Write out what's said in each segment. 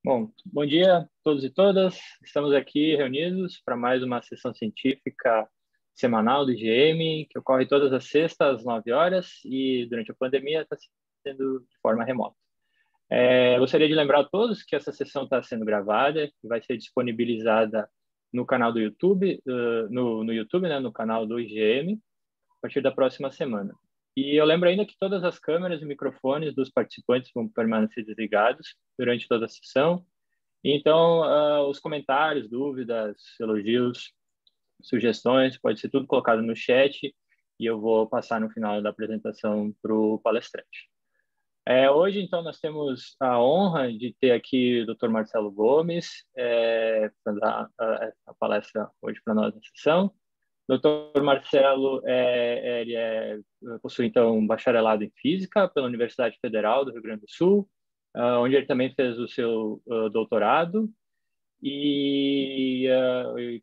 Bom, bom dia a todos e todas. Estamos aqui reunidos para mais uma sessão científica semanal do IGM, que ocorre todas as sextas às 9 horas e durante a pandemia está sendo de forma remota. Gostaria de lembrar a todos que essa sessão está sendo gravada e vai ser disponibilizada no canal do YouTube, no YouTube, né, no canal do IGM, a partir da próxima semana. E eu lembro ainda que todas as câmeras e microfones dos participantes vão permanecer desligados durante toda a sessão. Então, os comentários, dúvidas, elogios, sugestões, pode ser tudo colocado no chat e eu vou passar no final da apresentação para o palestrante. Hoje, então, nós temos a honra de ter aqui o Dr. Marcelo Gomes para dar a palestra hoje para nós na sessão. O Dr. Marcelo possui, então, um bacharelado em Física pela Universidade Federal do Rio Grande do Sul, onde ele também fez o seu doutorado, e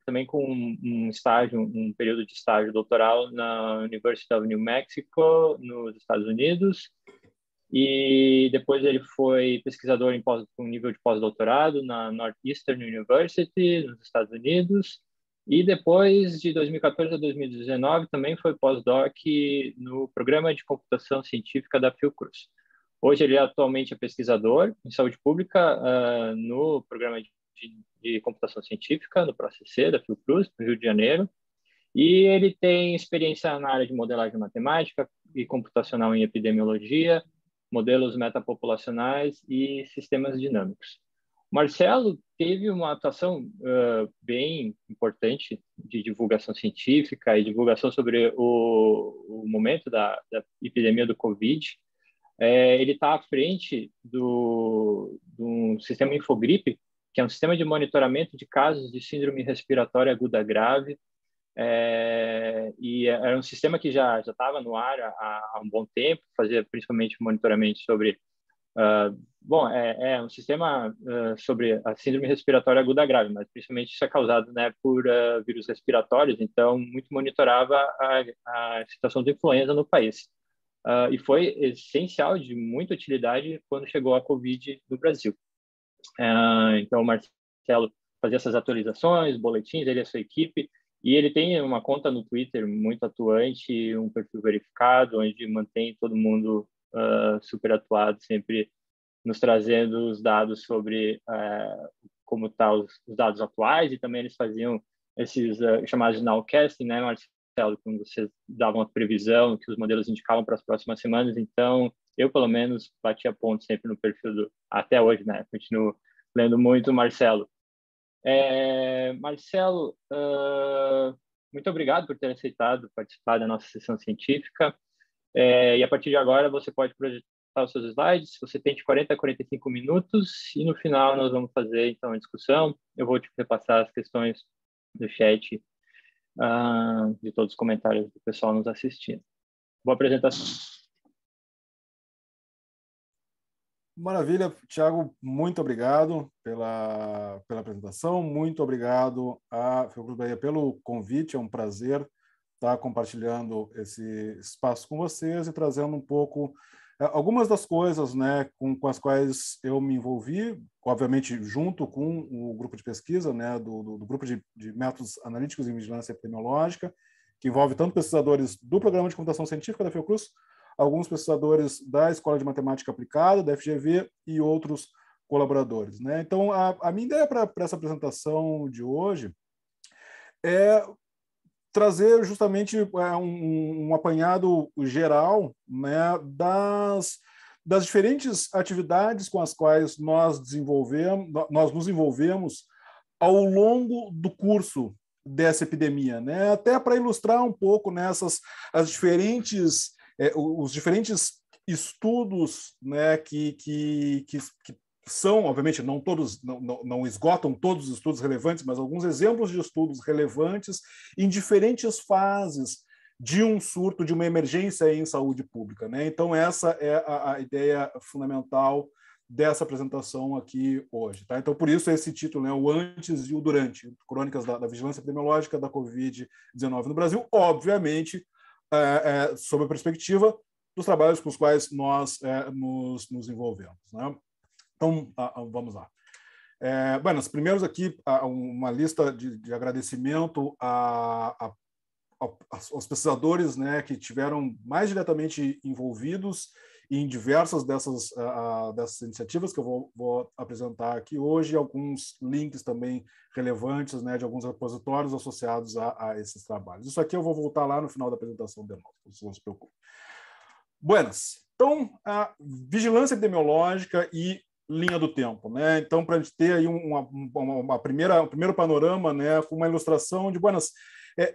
também com um período de estágio doutoral na University of New Mexico, nos Estados Unidos, e depois ele foi pesquisador com nível de pós-doutorado na Northeastern University, nos Estados Unidos, e depois, de 2014 a 2019, também foi pós-doc no Programa de Computação Científica da Fiocruz. Hoje ele atualmente é pesquisador em saúde pública no Programa de Computação Científica, no ProCC da Fiocruz, no Rio de Janeiro, e ele tem experiência na área de modelagem matemática e computacional em epidemiologia, modelos metapopulacionais e sistemas dinâmicos. Marcelo teve uma atuação bem importante de divulgação científica e divulgação sobre o momento da epidemia do Covid. Ele está à frente do sistema Infogripe, que é um sistema de monitoramento de casos de síndrome respiratória aguda grave, e era um sistema que já estava no ar há um bom tempo, fazia principalmente monitoramento sobre um sistema sobre a síndrome respiratória aguda grave, mas principalmente isso é causado, né, por vírus respiratórios, então muito monitorava a situação de influenza no país. E foi essencial, de muita utilidade, quando chegou a Covid no Brasil. Então, o Marcelo fazia essas atualizações, boletins, ele e a sua equipe, e ele tem uma conta no Twitter muito atuante, um perfil verificado, onde mantém todo mundo super atuado, sempre nos trazendo os dados sobre como estão os dados atuais, e também eles faziam esses chamados de nowcasting, né, Marcelo, quando vocês davam a previsão que os modelos indicavam para as próximas semanas. Então, eu, pelo menos, batia ponto sempre no perfil até hoje, né, continuo lendo muito o Marcelo. Marcelo, muito obrigado por ter aceitado participar da nossa sessão científica. E a partir de agora você pode projetar os seus slides. Você tem de 40 a 45 minutos e no final nós vamos fazer então a discussão. Eu vou te repassar as questões do chat, de todos os comentários do pessoal nos assistindo. Boa apresentação. Maravilha, Thiago, muito obrigado pela apresentação, muito obrigado à Fiocruz Bahia pelo convite, é um prazer estar compartilhando esse espaço com vocês e trazendo um pouco algumas das coisas, né, com as quais eu me envolvi, obviamente junto com o grupo de pesquisa, né, do grupo de métodos analíticos em vigilância epidemiológica, que envolve tanto pesquisadores do Programa de Computação Científica da Fiocruz, alguns pesquisadores da Escola de Matemática Aplicada, da FGV, e outros colaboradores, né? Então, a minha ideia para essa apresentação de hoje é trazer justamente um apanhado geral, né, das diferentes atividades com as quais nós nos envolvemos ao longo do curso dessa epidemia, né? Até para ilustrar um pouco os diferentes estudos, né, que são, obviamente, não todos, não esgotam todos os estudos relevantes, mas alguns exemplos de estudos relevantes em diferentes fases de um surto, de uma emergência em saúde pública, né? Então, essa é a ideia fundamental dessa apresentação aqui hoje, tá? Então, por isso esse título, né, o antes e o durante, crônicas da vigilância epidemiológica da Covid-19 no Brasil, obviamente, sob a perspectiva dos trabalhos com os quais nós nos envolvemos, né? Então, vamos lá. Bueno, primeiros aqui, uma lista de agradecimento aos pesquisadores, né, que tiveram mais diretamente envolvidos em diversas dessas iniciativas que eu vou apresentar aqui hoje, alguns links também relevantes, né, de alguns repositórios associados a esses trabalhos. Isso aqui eu vou voltar lá no final da apresentação de novo, não se preocupe. Buenas. Então, a vigilância epidemiológica e linha do tempo, né? Então, para a gente ter aí um primeiro panorama, né, com uma ilustração de, buenas,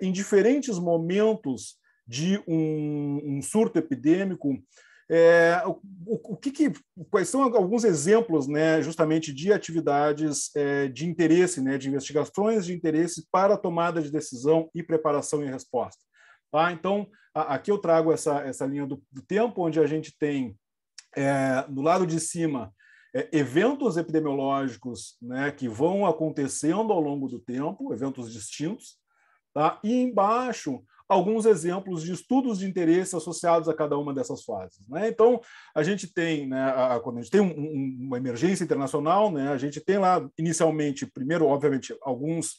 em diferentes momentos de um surto epidêmico, quais são alguns exemplos, né, justamente de atividades de interesse, né, de investigações de interesse para a tomada de decisão e preparação e resposta. Tá? Então, aqui eu trago essa linha do tempo, onde a gente tem, no lado de cima, eventos epidemiológicos, né, que vão acontecendo ao longo do tempo, eventos distintos, tá? E embaixo, alguns exemplos de estudos de interesse associados a cada uma dessas fases, né? Então, a gente tem, né, quando a gente tem uma emergência internacional, né, a gente tem lá, inicialmente, primeiro, obviamente, alguns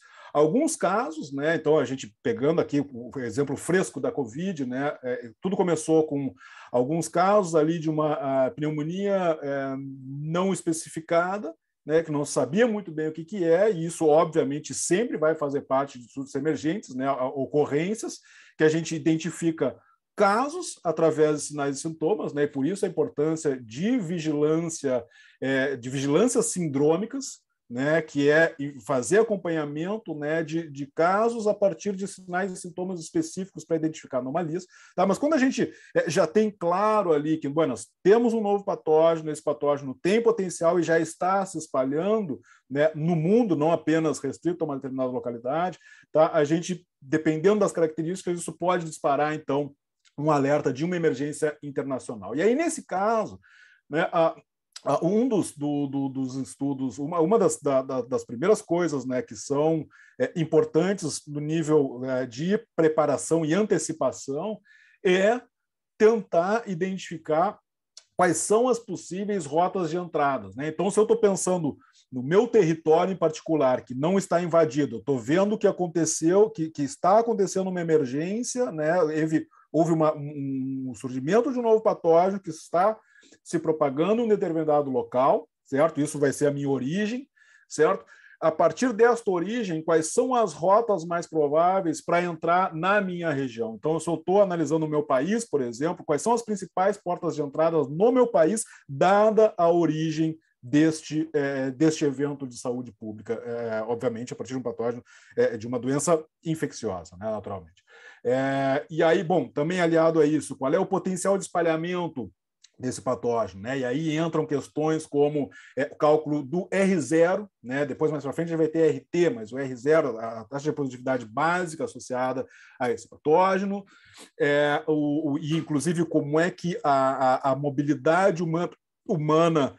casos, né? Então, a gente pegando aqui o exemplo fresco da Covid, né? Tudo começou com alguns casos ali de uma pneumonia não especificada, né, que não sabia muito bem o que é, e isso, obviamente, sempre vai fazer parte de estudos emergentes, né, ocorrências, que a gente identifica casos através de sinais e sintomas, né, e por isso a importância de vigilância sindrômicas, né, que é fazer acompanhamento, né, de casos a partir de sinais e sintomas específicos para identificar anomalias. Tá? Mas quando a gente já tem claro ali que, bueno, nós temos um novo patógeno, esse patógeno tem potencial e já está se espalhando, né, no mundo, não apenas restrito a uma determinada localidade, tá? A gente, dependendo das características, isso pode disparar, então, um alerta de uma emergência internacional. E aí, nesse caso, né, um dos estudos, uma das primeiras coisas, né, que são importantes no nível de preparação e antecipação é tentar identificar quais são as possíveis rotas de entradas, né? Então, se eu estou pensando no meu território em particular, que não está invadido, estou vendo que aconteceu, que está acontecendo uma emergência, né? Houve um surgimento de um novo patógeno que está se propagando em um determinado local, certo? Isso vai ser a minha origem, certo? A partir desta origem, quais são as rotas mais prováveis para entrar na minha região? Então, se eu estou analisando o meu país, por exemplo, quais são as principais portas de entrada no meu país, dada a origem deste evento de saúde pública, obviamente, a partir de um patógeno, de uma doença infecciosa, né, naturalmente. E aí, bom, também aliado a isso, qual é o potencial de espalhamento desse patógeno, né? E aí entram questões como o cálculo do R0, né? Depois, mais para frente, a gente vai ter RT, mas o R0, a taxa de reprodutividade básica associada a esse patógeno, e inclusive como é que a mobilidade humana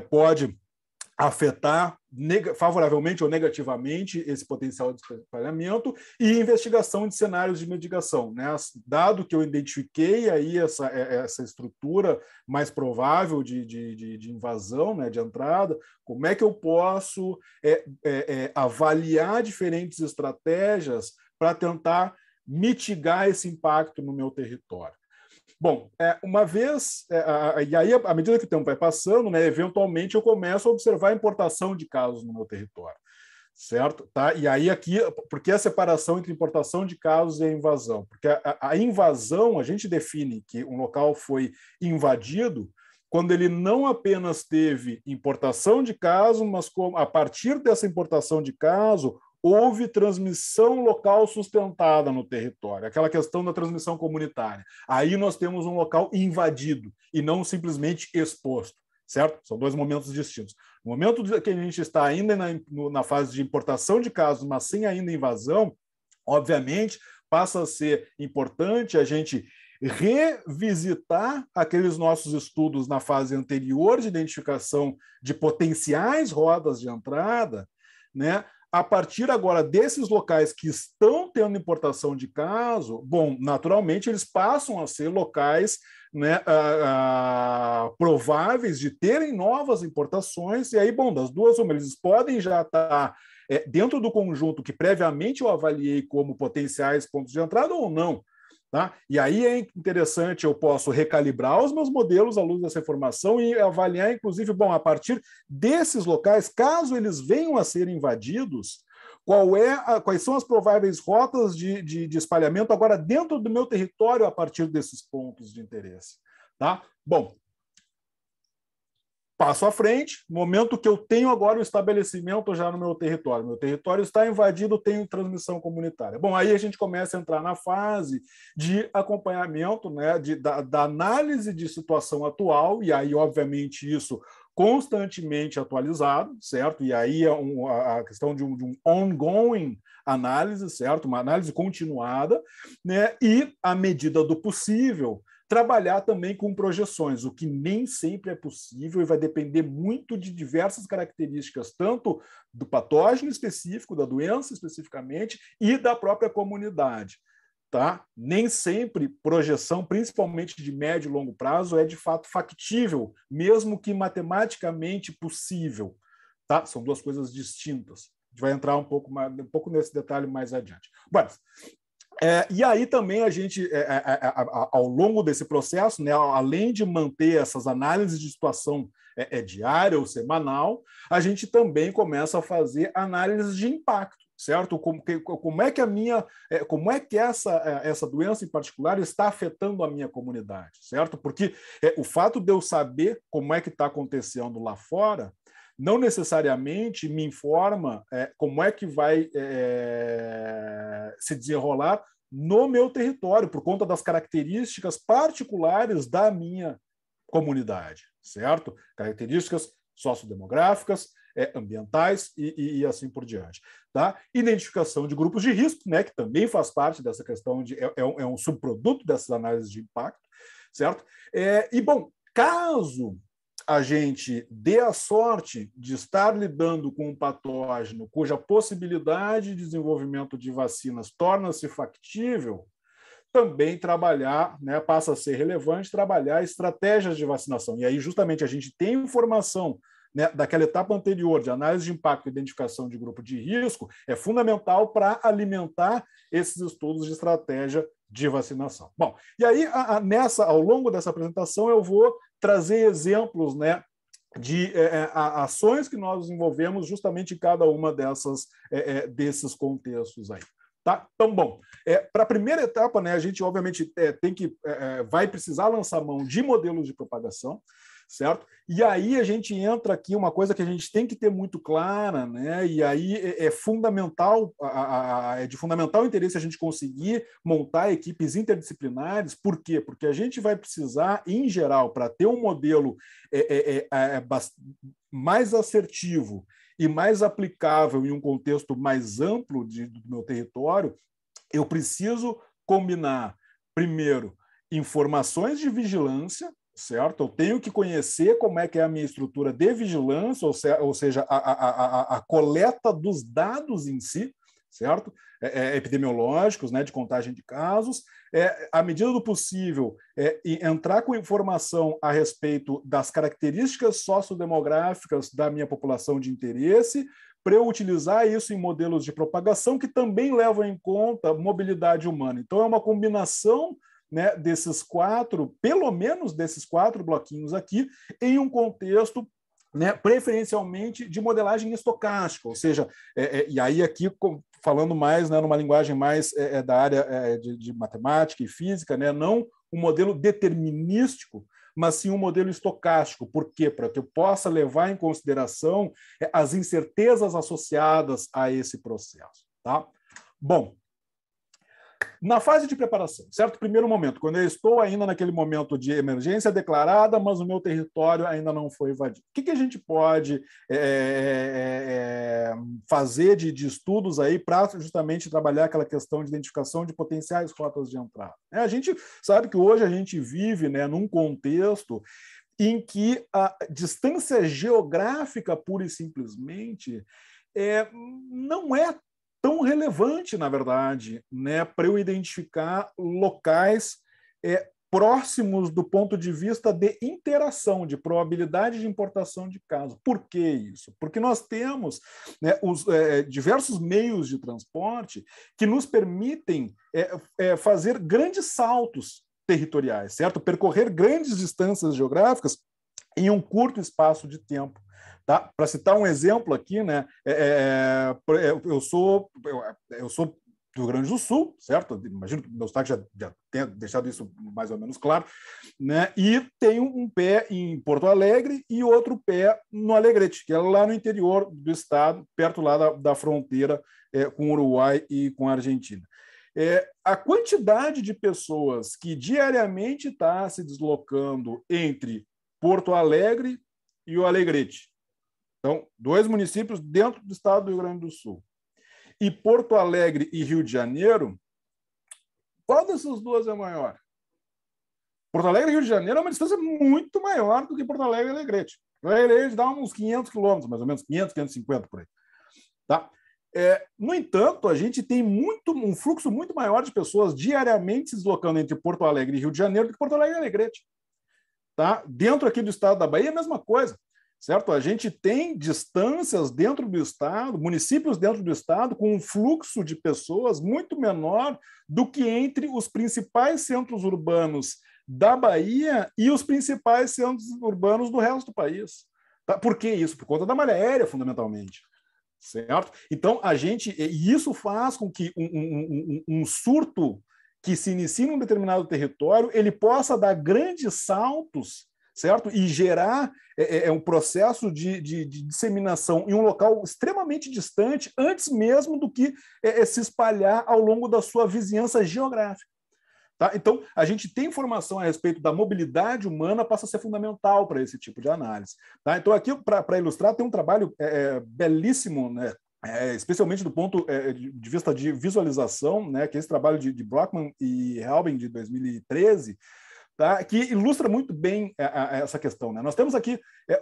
pode afetar favoravelmente ou negativamente esse potencial de espalhamento, e investigação de cenários de mitigação, né? Dado que eu identifiquei aí essa estrutura mais provável de invasão, né, de entrada, como é que eu posso avaliar diferentes estratégias para tentar mitigar esse impacto no meu território? Bom, uma vez, e aí, à medida que o tempo vai passando, né, eventualmente eu começo a observar a importação de casos no meu território, certo? Tá? E aí aqui, por que a separação entre importação de casos e a invasão? Porque a invasão, a gente define que um local foi invadido quando ele não apenas teve importação de caso, mas a partir dessa importação de caso, houve transmissão local sustentada no território, aquela questão da transmissão comunitária. Aí nós temos um local invadido e não simplesmente exposto, certo? São dois momentos distintos. No momento que a gente está ainda na fase de importação de casos, mas sem ainda invasão, obviamente passa a ser importante a gente revisitar aqueles nossos estudos na fase anterior de identificação de potenciais rotas de entrada, né? A partir agora desses locais que estão tendo importação de caso, bom, naturalmente eles passam a ser locais né, prováveis de terem novas importações, e aí, bom, das duas, uma, eles podem já estar dentro do conjunto que previamente eu avaliei como potenciais pontos de entrada ou não. Tá? E aí é interessante, eu posso recalibrar os meus modelos à luz dessa informação e avaliar, inclusive, bom, a partir desses locais, caso eles venham a ser invadidos, quais são as prováveis rotas de espalhamento agora dentro do meu território a partir desses pontos de interesse. Tá? Bom, passo à frente, momento que eu tenho agora o estabelecimento já no meu território está invadido, tenho transmissão comunitária. Bom, aí a gente começa a entrar na fase de acompanhamento, né, da análise de situação atual, e aí, obviamente, isso constantemente atualizado, certo? E aí a questão de um ongoing análise, certo? Uma análise continuada, né? E, à medida do possível, trabalhar também com projeções, o que nem sempre é possível e vai depender muito de diversas características, tanto do patógeno específico, da doença especificamente, e da própria comunidade. Tá? Nem sempre projeção, principalmente de médio e longo prazo, é de fato factível, mesmo que matematicamente possível. Tá? São duas coisas distintas. A gente vai entrar um pouco nesse detalhe mais adiante. Bom, e aí também a gente, ao longo desse processo, né, além de manter essas análises de situação diária ou semanal, a gente também começa a fazer análises de impacto, certo? Como é que essa doença em particular está afetando a minha comunidade, certo? Porque o fato de eu saber como é que está acontecendo lá fora não necessariamente me informa como é que vai se desenrolar no meu território, por conta das características particulares da minha comunidade, certo? Características sociodemográficas, ambientais e assim por diante. Tá? Identificação de grupos de risco, né, que também faz parte dessa questão, é um subproduto dessas análises de impacto, certo? E, bom, caso a gente dê a sorte de estar lidando com um patógeno cuja possibilidade de desenvolvimento de vacinas torna-se factível, também trabalhar, né, passa a ser relevante trabalhar estratégias de vacinação. E aí, justamente, a gente tem informação, né, daquela etapa anterior de análise de impacto e identificação de grupo de risco, é fundamental para alimentar esses estudos de estratégia de vacinação. Bom, e aí, ao longo dessa apresentação, eu vou trazer exemplos, né, de ações que nós desenvolvemos justamente em cada uma desses contextos aí. Tá? Então, bom, para a primeira etapa, né, a gente obviamente vai precisar lançar mão de modelos de propagação, certo? E aí a gente entra aqui, uma coisa que a gente tem que ter muito clara, né? E aí é fundamental, é de fundamental interesse a gente conseguir montar equipes interdisciplinares. Por quê? Porque a gente vai precisar, em geral, para ter um modelo mais assertivo e mais aplicável em um contexto mais amplo do meu território, eu preciso combinar, primeiro, informações de vigilância, certo? Eu tenho que conhecer como é que é a minha estrutura de vigilância, ou seja, a coleta dos dados em si, certo? Epidemiológicos, né, de contagem de casos, à medida do possível, entrar com informação a respeito das características sociodemográficas da minha população de interesse, para eu utilizar isso em modelos de propagação que também levam em conta mobilidade humana. Então, é uma combinação, né, pelo menos desses 4 bloquinhos aqui, em um contexto, né, preferencialmente de modelagem estocástica, ou seja, e aí aqui falando mais, né, numa linguagem mais da área de matemática e física, né, não um modelo determinístico, mas sim um modelo estocástico. Por quê? Para que eu possa levar em consideração as incertezas associadas a esse processo. Tá? Bom, na fase de preparação, certo? Primeiro momento, quando eu estou ainda naquele momento de emergência declarada, mas o meu território ainda não foi invadido. O que a gente pode fazer de estudos aí para justamente trabalhar aquela questão de identificação de potenciais rotas de entrada? A gente sabe que hoje a gente vive, né, num contexto em que a distância geográfica, pura e simplesmente, não é tão relevante, na verdade, né, para eu identificar locais próximos do ponto de vista de interação, de probabilidade de importação de casos. Por que isso? Porque nós temos, né, diversos meios de transporte que nos permitem fazer grandes saltos territoriais, certo? Percorrer grandes distâncias geográficas em um curto espaço de tempo. Tá? Para citar um exemplo aqui, né, eu sou do Rio Grande do Sul, certo? Imagino que o meu sotaque já tenha deixado isso mais ou menos claro, né? E tenho um pé em Porto Alegre e outro pé no Alegrete, que é lá no interior do estado, perto lá da fronteira com o Uruguai e com a Argentina. A quantidade de pessoas que diariamente está se deslocando entre Porto Alegre e o Alegrete, então, 2 municípios dentro do estado do Rio Grande do Sul, e Porto Alegre e Rio de Janeiro, qual dessas duas é maior? Porto Alegre e Rio de Janeiro é uma distância muito maior do que Porto Alegre e Alegrete. Alegrete dá uns 500 quilômetros, mais ou menos, 500, 550 por aí. Tá? No entanto, a gente tem um fluxo muito maior de pessoas diariamente se deslocando entre Porto Alegre e Rio de Janeiro do que Porto Alegre e Alegrete. Tá? Dentro aqui do estado da Bahia é a mesma coisa. Certo? A gente tem distâncias dentro do estado, municípios dentro do estado, com um fluxo de pessoas muito menor do que entre os principais centros urbanos da Bahia e os principais centros urbanos do resto do país. Tá? Por que isso? Por conta da malha aérea, fundamentalmente. Certo? Então, e isso faz com que um surto que se inicie num determinado território, ele possa dar grandes saltos, certo? E gerar um processo de disseminação em um local extremamente distante, antes mesmo do que se espalhar ao longo da sua vizinhança geográfica. Tá? Então, a gente tem informação a respeito da mobilidade humana, passa a ser fundamental para esse tipo de análise. Tá? Então, aqui, para ilustrar, tem um trabalho belíssimo, né? Especialmente do ponto de vista de visualização, né? Que é esse trabalho de Brockman e Helbing, de 2013, tá? Que ilustra muito bem essa questão. Né? Nós temos aqui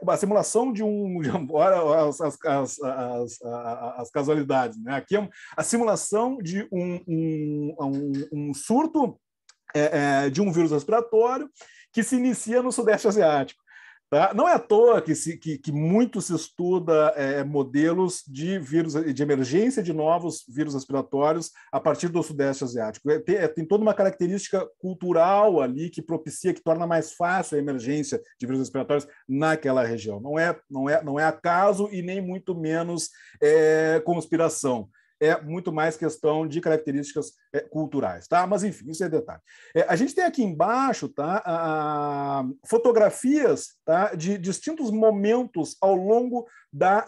a simulação de as casualidades. Né? Aqui é a simulação de um surto de um vírus respiratório que se inicia no Sudeste Asiático. Tá? Não é à toa que muito se estuda modelos de vírus, de emergência de novos vírus respiratórios a partir do Sudeste Asiático. Tem toda uma característica cultural ali que propicia, que torna mais fácil a emergência de vírus respiratórios naquela região. Não é acaso e nem muito menos conspiração. É muito mais questão de características culturais, tá? Mas, enfim, isso é detalhe. A gente tem aqui embaixo, tá, fotografias, tá, de distintos momentos ao longo da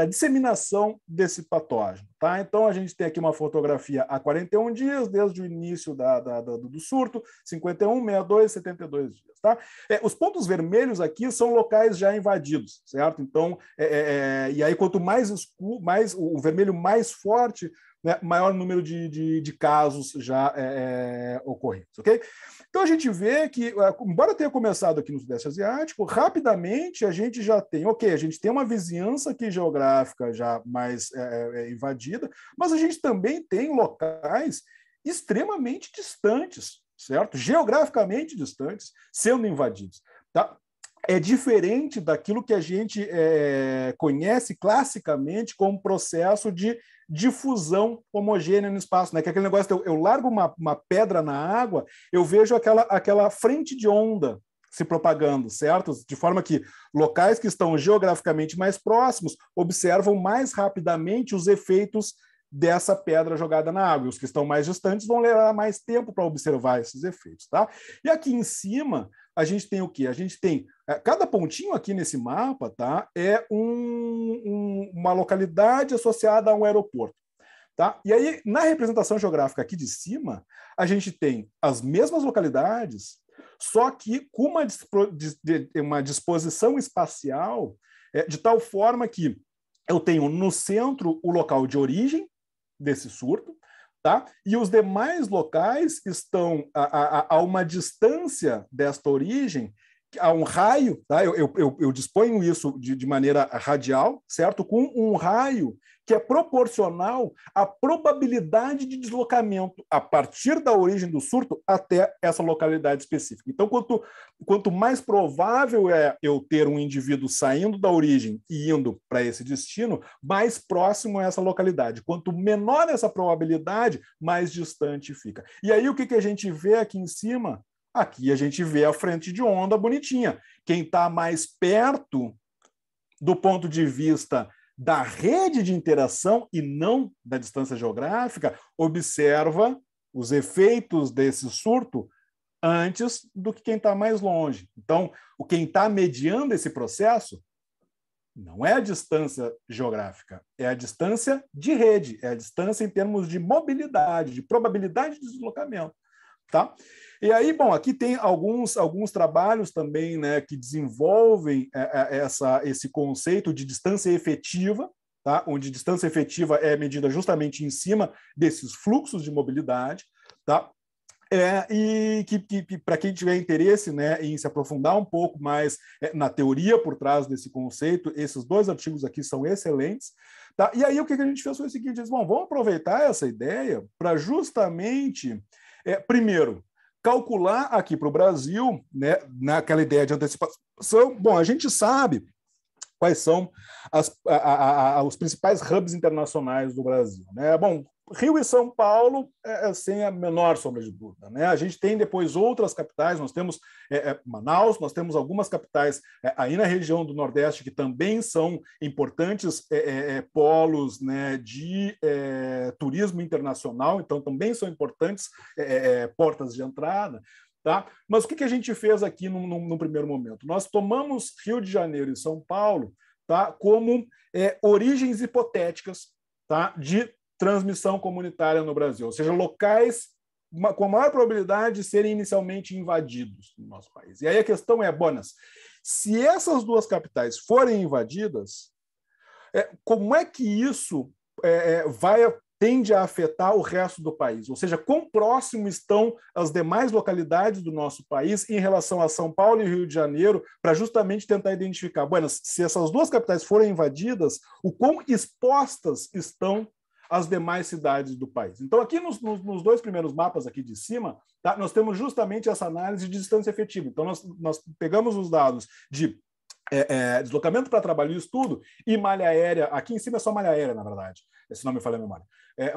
disseminação desse patógeno, tá? Então, a gente tem aqui uma fotografia há 41 dias, desde o início do surto, 51, 62, 72 dias, tá? Os pontos vermelhos aqui são locais já invadidos, certo? Então, e aí, quanto mais escuro, o vermelho mais forte, né, maior número de casos já ocorridos, ok? Então, a gente vê que, embora tenha começado aqui no Sudeste Asiático, rapidamente a gente já tem, a gente tem uma vizinhança aqui geográfica já mais invadida, mas a gente também tem locais extremamente distantes, certo? Geograficamente distantes, sendo invadidos, tá? É diferente daquilo que a gente conhece classicamente como processo de difusão homogênea no espaço, né? Que é aquele negócio, eu largo uma pedra na água, eu vejo aquela frente de onda se propagando, certo? De forma que locais que estão geograficamente mais próximos observam mais rapidamente os efeitos dessa pedra jogada na água. Os que estão mais distantes vão levar mais tempo para observar esses efeitos, tá? E aqui em cima, a gente tem o quê? A gente tem cada pontinho aqui nesse mapa, tá? É uma localidade associada a um aeroporto, tá? E aí, na representação geográfica aqui de cima, a gente tem as mesmas localidades, só que com uma disposição espacial de tal forma que eu tenho no centro o local de origem desse surto, tá? E os demais locais estão a uma distância desta origem a um raio, tá? Eu disponho isso de maneira radial, certo? Com um raio que é proporcional à probabilidade de deslocamento a partir da origem do surto até essa localidade específica. Então, quanto mais provável é eu ter um indivíduo saindo da origem e indo para esse destino, mais próximo é essa localidade. Quanto menor essa probabilidade, mais distante fica. E aí, o que a gente vê aqui em cima? Aqui a gente vê a frente de onda bonitinha. Quem está mais perto do ponto de vista da rede de interação e não da distância geográfica, observa os efeitos desse surto antes do que quem está mais longe. Então, quem está mediando esse processo não é a distância geográfica, é a distância de rede, é a distância em termos de mobilidade, de probabilidade de deslocamento. Tá? E aí, bom, aqui tem alguns trabalhos também, né, que desenvolvem esse conceito de distância efetiva, tá? Onde distância efetiva é medida justamente em cima desses fluxos de mobilidade, tá? E que para quem tiver interesse, né, em se aprofundar um pouco mais na teoria por trás desse conceito, esses 2 artigos aqui são excelentes. Tá? E aí o que a gente fez foi o seguinte: bom, vamos aproveitar essa ideia para justamente... primeiro, calcular aqui para o Brasil, né, naquela ideia de antecipação. Bom, a gente sabe quais são os principais hubs internacionais do Brasil, né? Bom, Rio e São Paulo, sem a menor sombra de dúvida, né? A gente tem depois outras capitais, nós temos Manaus, nós temos algumas capitais aí na região do Nordeste que também são importantes polos, né, de turismo internacional, então também são importantes portas de entrada. Tá? Mas o que a gente fez aqui no primeiro momento? Nós tomamos Rio de Janeiro e São Paulo, tá, como origens hipotéticas, tá, de transmissão comunitária no Brasil, ou seja, locais com a maior probabilidade de serem inicialmente invadidos no nosso país. E aí a questão é, Bonas, se essas 2 capitais forem invadidas, como é que isso tende a afetar o resto do país? Ou seja, quão próximo estão as demais localidades do nosso país em relação a São Paulo e Rio de Janeiro, para justamente tentar identificar, Buenas, se essas 2 capitais forem invadidas, o quão expostas estão as demais cidades do país. Então, aqui nos 2 primeiros mapas aqui de cima, tá, nós temos justamente essa análise de distância efetiva. Então, nós pegamos os dados de deslocamento para trabalho e estudo e malha aérea. Aqui em cima é só malha aérea, na verdade, esse nome me falha a memória.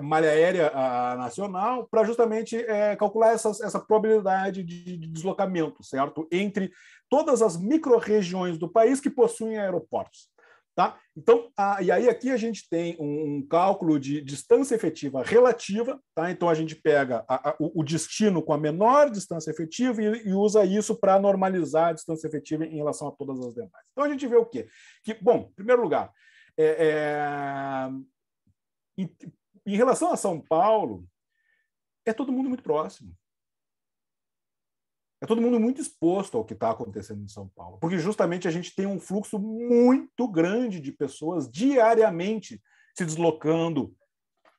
Malha aérea nacional, para justamente calcular essa probabilidade de deslocamento, certo? Entre todas as micro-regiões do país que possuem aeroportos. Tá? Então, e aí aqui a gente tem um cálculo de distância efetiva relativa, tá? Então a gente pega o destino com a menor distância efetiva e usa isso para normalizar a distância efetiva em relação a todas as demais. Então a gente vê o quê? Que, bom, em primeiro lugar, em relação a São Paulo, é todo mundo muito próximo. É todo mundo muito exposto ao que está acontecendo em São Paulo, porque justamente a gente tem um fluxo muito grande de pessoas diariamente se deslocando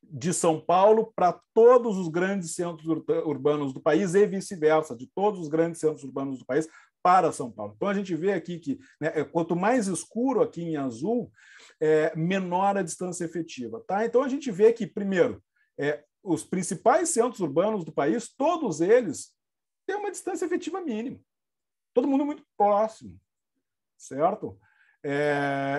de São Paulo para todos os grandes centros urbanos do país e vice-versa, de todos os grandes centros urbanos do país para São Paulo. Então a gente vê aqui que, né, quanto mais escuro aqui em azul, menor a distância efetiva. Tá? Então a gente vê que, primeiro, os principais centros urbanos do país, todos eles tem uma distância efetiva mínima. Todo mundo muito próximo, certo?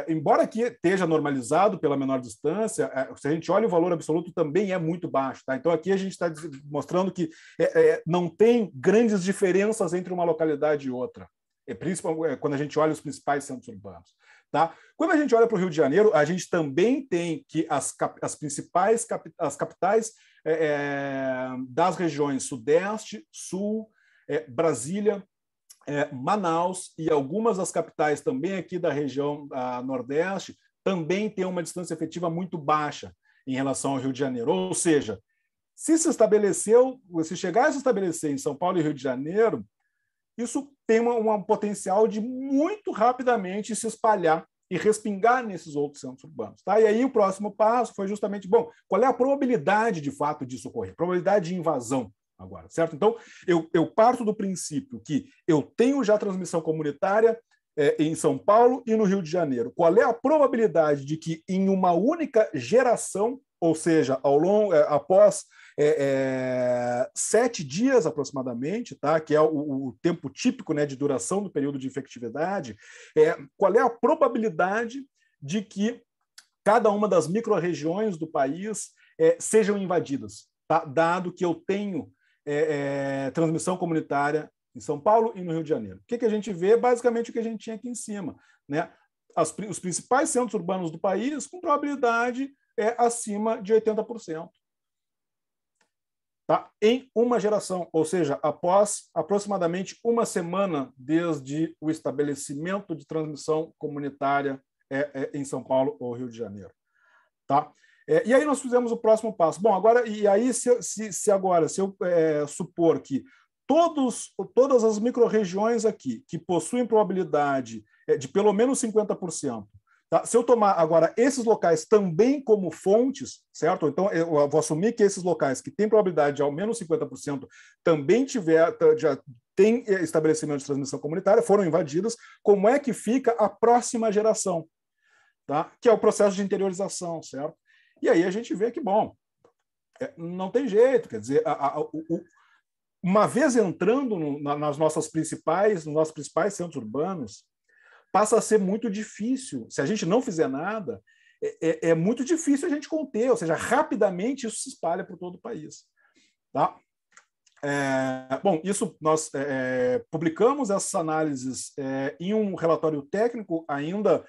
Embora aqui esteja normalizado pela menor distância, se a gente olha o valor absoluto, também é muito baixo. Tá? Então, aqui a gente está mostrando que não tem grandes diferenças entre uma localidade e outra, principalmente quando a gente olha os principais centros urbanos. Tá? Quando a gente olha para o Rio de Janeiro, a gente também tem que as capitais das regiões Sudeste, Sul, Brasília, Manaus e algumas das capitais também aqui da região Nordeste também têm uma distância efetiva muito baixa em relação ao Rio de Janeiro. Ou seja, se chegar a se estabelecer em São Paulo e Rio de Janeiro, isso tem um potencial de muito rapidamente se espalhar e respingar nesses outros centros urbanos. Tá? E aí o próximo passo foi justamente, bom, qual é a probabilidade de fato disso ocorrer? Probabilidade de invasão. agora, certo? Então, eu parto do princípio que eu tenho já transmissão comunitária em São Paulo e no Rio de Janeiro. Qual é a probabilidade de que em uma única geração, ou seja, após 7 dias aproximadamente, tá? Que é o tempo típico, né, de duração do período de infectividade, qual é a probabilidade de que cada uma das micro-regiões do país sejam invadidas, tá? Dado que eu tenho transmissão comunitária em São Paulo e no Rio de Janeiro. O que a gente vê? Basicamente o que a gente tinha aqui em cima, né? Os principais centros urbanos do país com probabilidade acima de 80%. Tá? Em uma geração, ou seja, após aproximadamente uma semana desde o estabelecimento de transmissão comunitária em São Paulo ou Rio de Janeiro. Tá? E aí nós fizemos o próximo passo. Bom, agora, e aí se eu supor que todas as micro-regiões aqui que possuem probabilidade de pelo menos 50%, tá? Se eu tomar agora esses locais também como fontes, certo? Então, eu vou assumir que esses locais que têm probabilidade de ao menos 50% também já tem estabelecimento de transmissão comunitária, foram invadidos, como é que fica a próxima geração? Tá? Que é o processo de interiorização, certo? E aí a gente vê que, bom, não tem jeito, quer dizer, uma vez entrando nos nossos principais centros urbanos, passa a ser muito difícil. Se a gente não fizer nada, é muito difícil a gente conter, ou seja, rapidamente isso se espalha por todo o país. Tá? Bom, isso nós publicamos essas análises em um relatório técnico ainda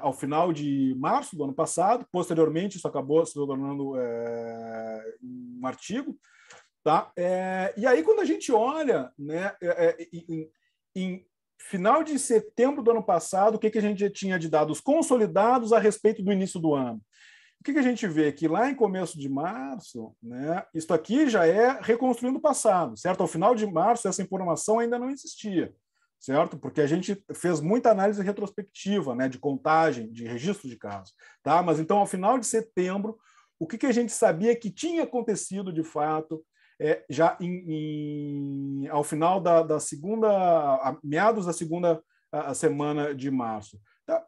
ao final de março do ano passado. Posteriormente, isso acabou se tornando um artigo. Tá? E aí, quando a gente olha, né, em final de setembro do ano passado, o que a gente já tinha de dados consolidados a respeito do início do ano? O que a gente vê? Que lá em começo de março, né, isso aqui já é reconstruindo o passado, certo? Ao final de março, essa informação ainda não existia, certo? Porque a gente fez muita análise retrospectiva, né, de contagem, de registro de casos. Tá? Mas então, ao final de setembro, o que a gente sabia que tinha acontecido de fato já ao final da segunda, meados da segunda semana de março. Tá?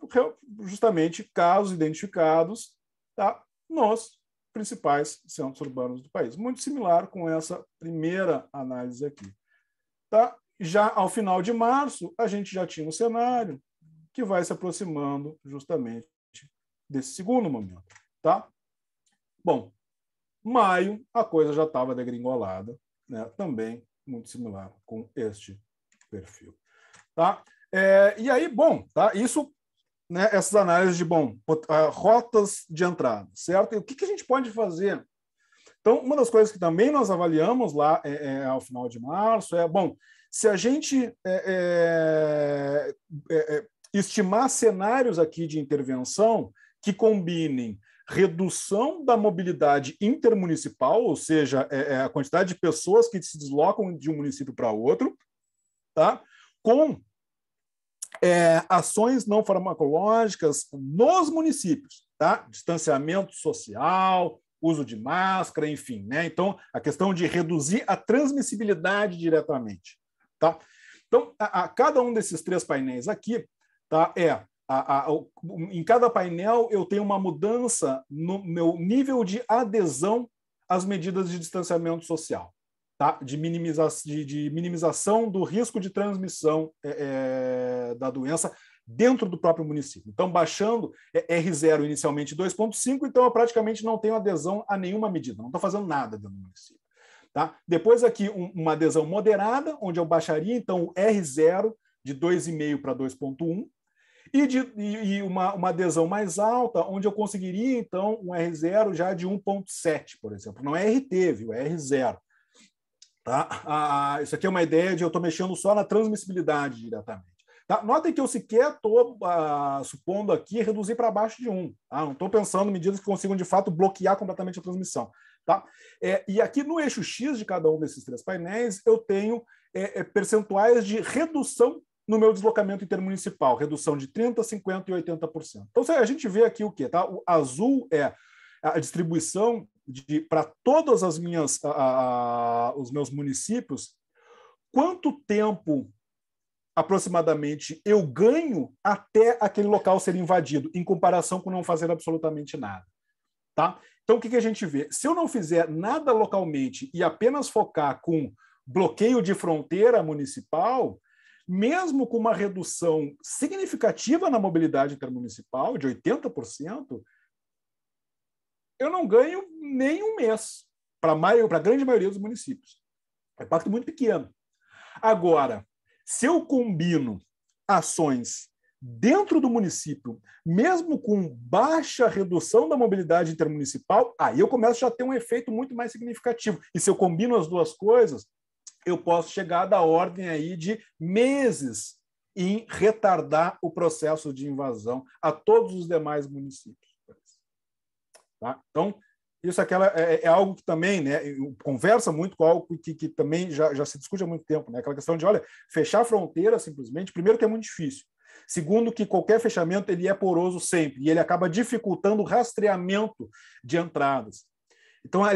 Justamente casos identificados, tá, nos principais centros urbanos do país. Muito similar com essa primeira análise aqui. Tá? Já ao final de março, a gente já tinha um cenário que vai se aproximando justamente desse segundo momento. Tá? Bom, maio, a coisa já estava degringolada, né? Também muito similar com este perfil. Tá? E aí, bom, tá? Isso, né, essas análises de, rotas de entrada, certo? E o que a gente pode fazer? Então, uma das coisas que também nós avaliamos lá ao final de março bom, se a gente estimar cenários aqui de intervenção que combinem redução da mobilidade intermunicipal, ou seja, a quantidade de pessoas que se deslocam de um município para outro, tá? Com ações não farmacológicas nos municípios, tá? Distanciamento social, uso de máscara, enfim, né? Então, a questão de reduzir a transmissibilidade diretamente, tá? Então, a cada um desses 3 painéis aqui, tá? Em cada painel eu tenho uma mudança no meu nível de adesão às medidas de distanciamento social, tá? de minimização do risco de transmissão da doença dentro do próprio município. Então, baixando R0 inicialmente 2,5, então eu praticamente não tenho adesão a nenhuma medida, não estou fazendo nada dentro do município. Tá? Depois aqui uma adesão moderada, onde eu baixaria então o R0 de 2,5 para 2,1, e uma adesão mais alta, onde eu conseguiria, então, um R0 já de 1,7, por exemplo. Não é RT, viu? É R0. Tá? Isso aqui é uma ideia de eu estou mexendo só na transmissibilidade diretamente. Tá? Notem que eu sequer estou supondo aqui reduzir para abaixo de 1. Tá? Não estou pensando em medidas que consigam, de fato, bloquear completamente a transmissão. Tá? E aqui no eixo X de cada um desses 3 painéis, eu tenho percentuais de redução no meu deslocamento intermunicipal, redução de 30%, 50% e 80%. Então, a gente vê aqui o quê? Tá? O azul é a distribuição para todos os meus municípios, quanto tempo aproximadamente eu ganho até aquele local ser invadido, em comparação com não fazer absolutamente nada. Tá? Então, o que a gente vê? Se eu não fizer nada localmente e apenas focar com bloqueio de fronteira municipal, mesmo com uma redução significativa na mobilidade intermunicipal, de 80%, eu não ganho nem um mês para a grande maioria dos municípios. É um impacto muito pequeno. Agora, se eu combino ações dentro do município, mesmo com baixa redução da mobilidade intermunicipal, aí eu começo já a ter um efeito muito mais significativo. E se eu combino as duas coisas, eu posso chegar da ordem aí de meses em retardar o processo de invasão a todos os demais municípios. Tá? Então, isso é algo que também, né, conversa muito com algo que também já se discute há muito tempo, né? Aquela questão de, olha, fechar a fronteira simplesmente, primeiro que é muito difícil, segundo que qualquer fechamento ele é poroso sempre, e ele acaba dificultando o rastreamento de entradas. Então, a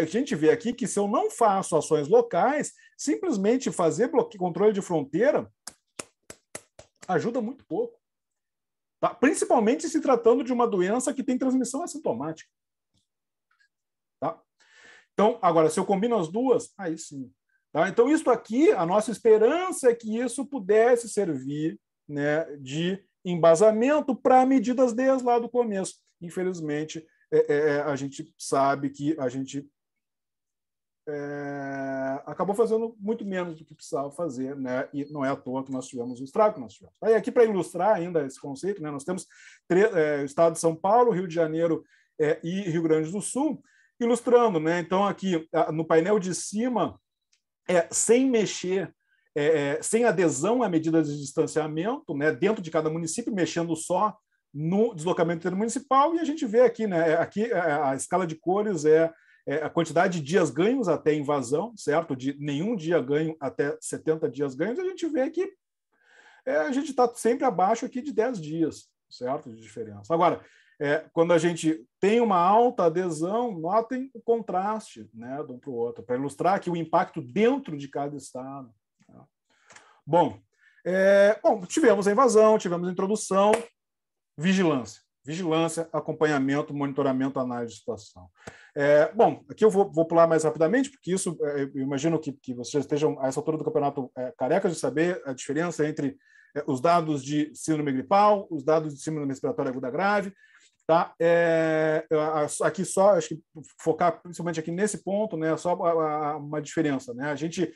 gente vê aqui que se eu não faço ações locais, simplesmente fazer controle de fronteira ajuda muito pouco. Tá? Principalmente se tratando de uma doença que tem transmissão assintomática. Tá? Então, agora, se eu combino as duas, aí sim. Tá? Então, isso aqui, a nossa esperança é que isso pudesse servir, né, de embasamento para medidas desde lá do começo. Infelizmente, a gente sabe que a gente acabou fazendo muito menos do que precisava fazer, né? E não é à toa que nós tivemos o estrago que nós tivemos. Aí, aqui, para ilustrar ainda esse conceito, né, nós temos o estado de São Paulo, Rio de Janeiro e Rio Grande do Sul, ilustrando, né? Então, aqui no painel de cima, sem mexer, sem adesão a medidas de distanciamento, né, dentro de cada município, mexendo só no deslocamento intermunicipal, e a gente vê aqui, né, aqui a escala de cores a quantidade de dias ganhos até invasão, certo? De nenhum dia ganho até 70 dias ganhos, a gente vê que a gente está sempre abaixo aqui de 10 dias, certo? De diferença. Agora, quando a gente tem uma alta adesão, notem o contraste, né, de um para o outro, para ilustrar aqui o impacto dentro de cada estado. Bom, tivemos a invasão, tivemos a introdução, vigilância. Vigilância, acompanhamento, monitoramento, análise de situação. Aqui eu vou pular mais rapidamente, porque isso, eu imagino que vocês estejam, a essa altura do campeonato, carecas de saber a diferença entre os dados de síndrome gripal, os dados de síndrome respiratória aguda grave. Tá? Aqui só, acho que focar principalmente aqui nesse ponto, né, só uma diferença. Né? A gente,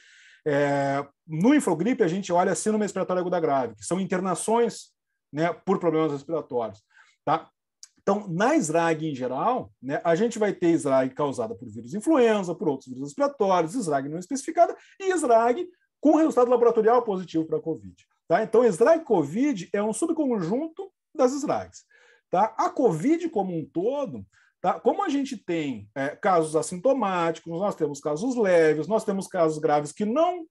no Infogripe, a gente olha a síndrome respiratória aguda grave, que são internações, né, por problemas respiratórios. Tá? Então, na SRAG em geral, né, a gente vai ter SRAG causada por vírus influenza, por outros vírus respiratórios, SRAG não especificada e SRAG com resultado laboratorial positivo para a COVID. Tá? Então, SRAG COVID é um subconjunto das SRAGs. Tá? A COVID como um todo, tá? Como a gente tem casos assintomáticos, nós temos casos leves, nós temos casos graves que não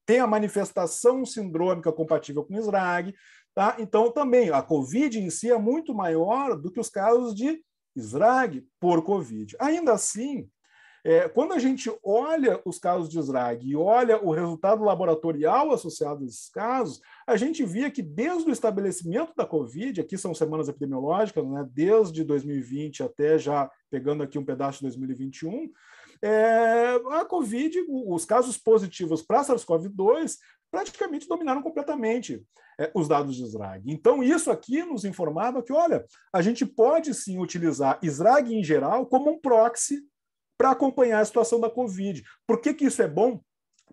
têm a manifestação sindrômica compatível com SRAG. Tá? Então, também, a COVID em si é muito maior do que os casos de SRAG por COVID. Ainda assim, quando a gente olha os casos de SRAG e olha o resultado laboratorial associado a esses casos, a gente via que desde o estabelecimento da COVID, aqui são semanas epidemiológicas, né, desde 2020 até já pegando aqui um pedaço de 2021, a COVID, os casos positivos para SARS-CoV-2 praticamente dominaram completamente os dados de SRAG. Então, isso aqui nos informava que, olha, a gente pode sim utilizar SRAG em geral como um proxy para acompanhar a situação da COVID. Por que isso é bom?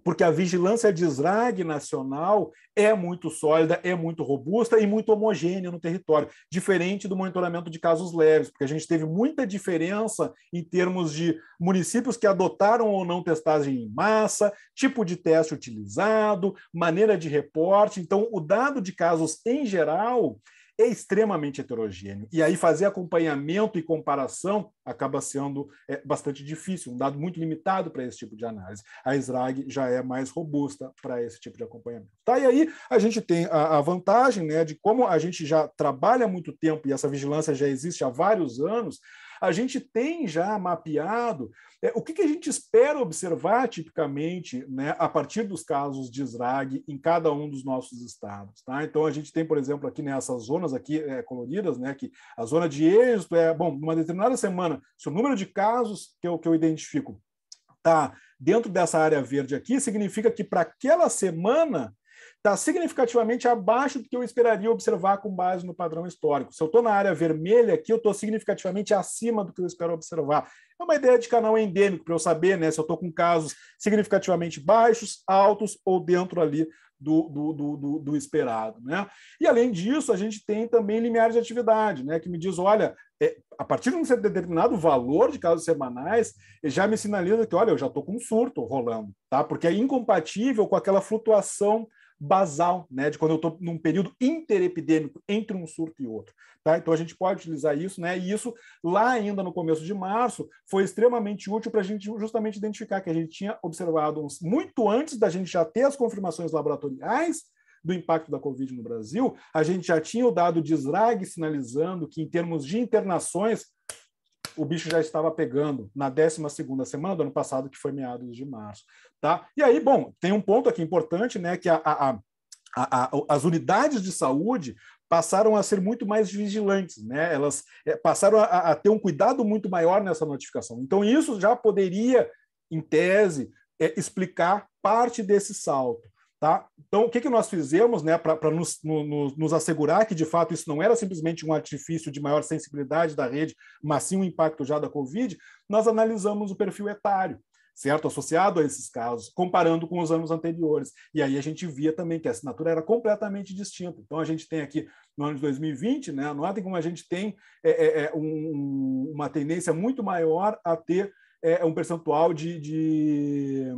Porque a vigilância de SRAG nacional é muito sólida, é muito robusta e muito homogênea no território, diferente do monitoramento de casos leves, porque a gente teve muita diferença em termos de municípios que adotaram ou não testagem em massa, tipo de teste utilizado, maneira de reporte. Então, o dado de casos em geral é extremamente heterogêneo. E aí fazer acompanhamento e comparação acaba sendo bastante difícil, um dado muito limitado para esse tipo de análise. A SRAG já é mais robusta para esse tipo de acompanhamento. Tá? E aí a gente tem a vantagem, né, de como a gente já trabalha há muito tempo e essa vigilância já existe há vários anos, a gente tem já mapeado o que a gente espera observar tipicamente, né, a partir dos casos de SRAG em cada um dos nossos estados. Tá? Então, a gente tem, por exemplo, aqui nessas zonas aqui coloridas, né, que a zona de êxito numa determinada semana, se o número de casos que eu identifico está dentro dessa área verde aqui, significa que para aquela semana está significativamente abaixo do que eu esperaria observar com base no padrão histórico. Se eu estou na área vermelha aqui, eu estou significativamente acima do que eu espero observar. É uma ideia de canal endêmico, para eu saber, né, se eu estou com casos significativamente baixos, altos ou dentro ali do esperado. Né? E, além disso, a gente tem também limiares de atividade, né, que me diz, olha, a partir de um determinado valor de casos semanais, já me sinaliza que, olha, eu já estou com um surto rolando, tá? Porque é incompatível com aquela flutuação basal, né, de quando eu estou num período interepidêmico entre um surto e outro. Tá? Então, a gente pode utilizar isso, né, e isso, lá ainda no começo de março, foi extremamente útil para a gente justamente identificar que a gente tinha observado, muito antes da gente já ter as confirmações laboratoriais do impacto da Covid no Brasil, a gente já tinha o dado de SRAG sinalizando que, em termos de internações, o bicho já estava pegando na 12ª semana do ano passado, que foi meados de março. Tá? E aí, bom, tem um ponto aqui importante, né, que as unidades de saúde passaram a ser muito mais vigilantes, né? Elas passaram a ter um cuidado muito maior nessa notificação. Então, isso já poderia, em tese, explicar parte desse salto. Tá? Então, o que nós fizemos, né, para nos assegurar que, de fato, isso não era simplesmente um artifício de maior sensibilidade da rede, mas sim um impacto já da Covid, nós analisamos o perfil etário, certo? Associado a esses casos, comparando com os anos anteriores. E aí a gente via também que a assinatura era completamente distinta. Então, a gente tem aqui, no ano de 2020, né, notem como a gente tem uma tendência muito maior a ter um percentual de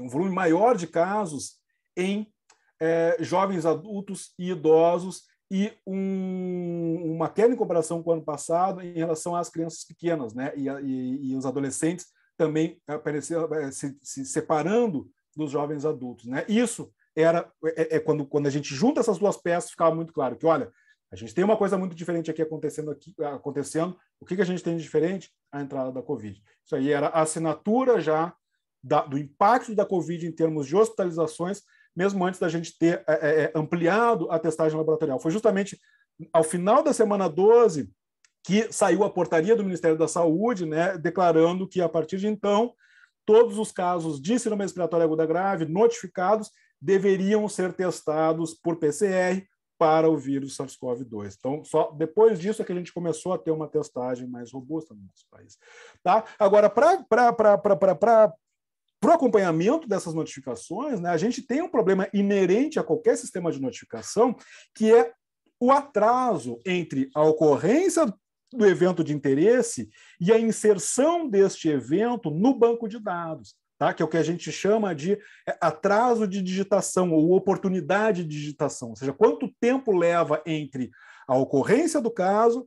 um volume maior de casos em jovens adultos e idosos e uma queda em comparação com o ano passado em relação às crianças pequenas, né? E os adolescentes também apareceram se separando dos jovens adultos. Né? Isso era quando a gente junta essas duas peças, ficava muito claro que, olha, a gente tem uma coisa muito diferente aqui acontecendo. O que a gente tem de diferente? A entrada da Covid. Isso aí era a assinatura já do impacto da Covid em termos de hospitalizações, mesmo antes da gente ter ampliado a testagem laboratorial. Foi justamente ao final da semana 12 que saiu a portaria do Ministério da Saúde, né, declarando que, a partir de então, todos os casos de síndrome respiratória aguda grave notificados deveriam ser testados por PCR para o vírus SARS-CoV-2. Então, só depois disso é que a gente começou a ter uma testagem mais robusta no nosso país. Tá? Agora, para o acompanhamento dessas notificações, né, a gente tem um problema inerente a qualquer sistema de notificação, que é o atraso entre a ocorrência do evento de interesse e a inserção deste evento no banco de dados, tá? Que é o que a gente chama de atraso de digitação ou oportunidade de digitação, ou seja, quanto tempo leva entre a ocorrência do caso,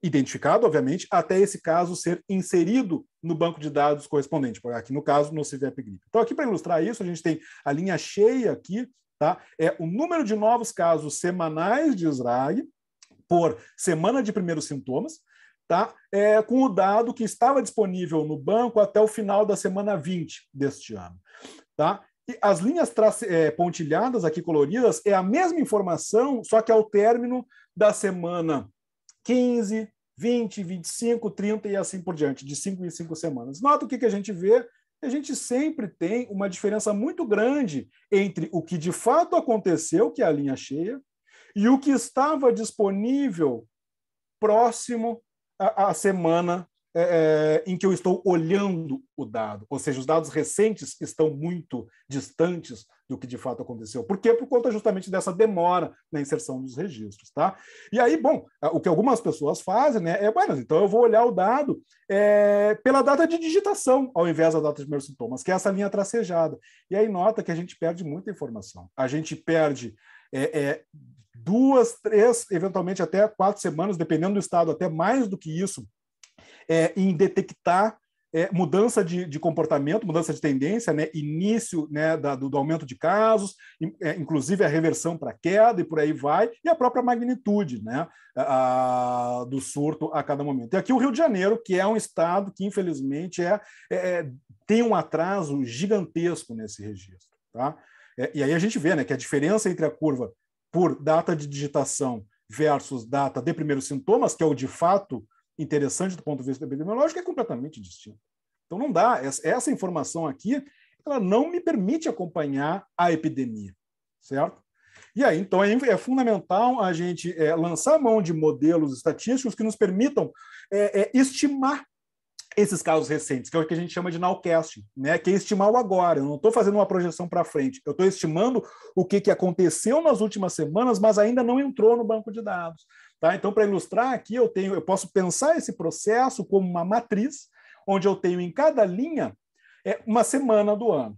identificado, obviamente, até esse caso ser inserido no banco de dados correspondente, aqui no caso, no CIVEP-GRIP. Então, aqui para ilustrar isso, a gente tem a linha cheia aqui, tá? É o número de novos casos semanais de SRAG por semana de primeiros sintomas, tá? Com o dado que estava disponível no banco até o final da semana 20 deste ano. Tá? E as linhas pontilhadas aqui coloridas é a mesma informação, só que ao término da semana 15, 20, 25, 30 e assim por diante, de 5 em 5 semanas. Nota o que a gente vê? A gente sempre tem uma diferença muito grande entre o que de fato aconteceu, que é a linha cheia, e o que estava disponível próximo à semana em que eu estou olhando o dado. Ou seja, os dados recentes estão muito distantes do que de fato aconteceu. Por quê? Por conta justamente dessa demora na inserção dos registros. Tá? E aí, bom, o que algumas pessoas fazem, né, então eu vou olhar o dado pela data de digitação, ao invés da data de primeiros sintomas, que é essa linha tracejada. E aí nota que a gente perde muita informação. A gente perde 2, 3, eventualmente até 4 semanas, dependendo do estado, até mais do que isso, em detectar mudança de comportamento, mudança de tendência, né, início, né, do aumento de casos, inclusive a reversão para queda e por aí vai, e a própria magnitude, né, do surto a cada momento. E aqui o Rio de Janeiro, que é um estado que, infelizmente, tem um atraso gigantesco nesse registro. Tá? E aí a gente vê, né, que a diferença entre a curva por data de digitação versus data de primeiros sintomas, que é o de fato interessante do ponto de vista epidemiológico, é completamente distinto. Então não dá. Essa informação aqui, ela não me permite acompanhar a epidemia, certo? E aí, então, é fundamental a gente lançar mão de modelos estatísticos que nos permitam estimar esses casos recentes, que é o que a gente chama de nowcasting, né? Que é estimar o agora. Eu não estou fazendo uma projeção para frente, eu estou estimando o que aconteceu nas últimas semanas, mas ainda não entrou no banco de dados. Tá? Então, para ilustrar aqui, eu posso pensar esse processo como uma matriz, onde eu tenho em cada linha uma semana do ano.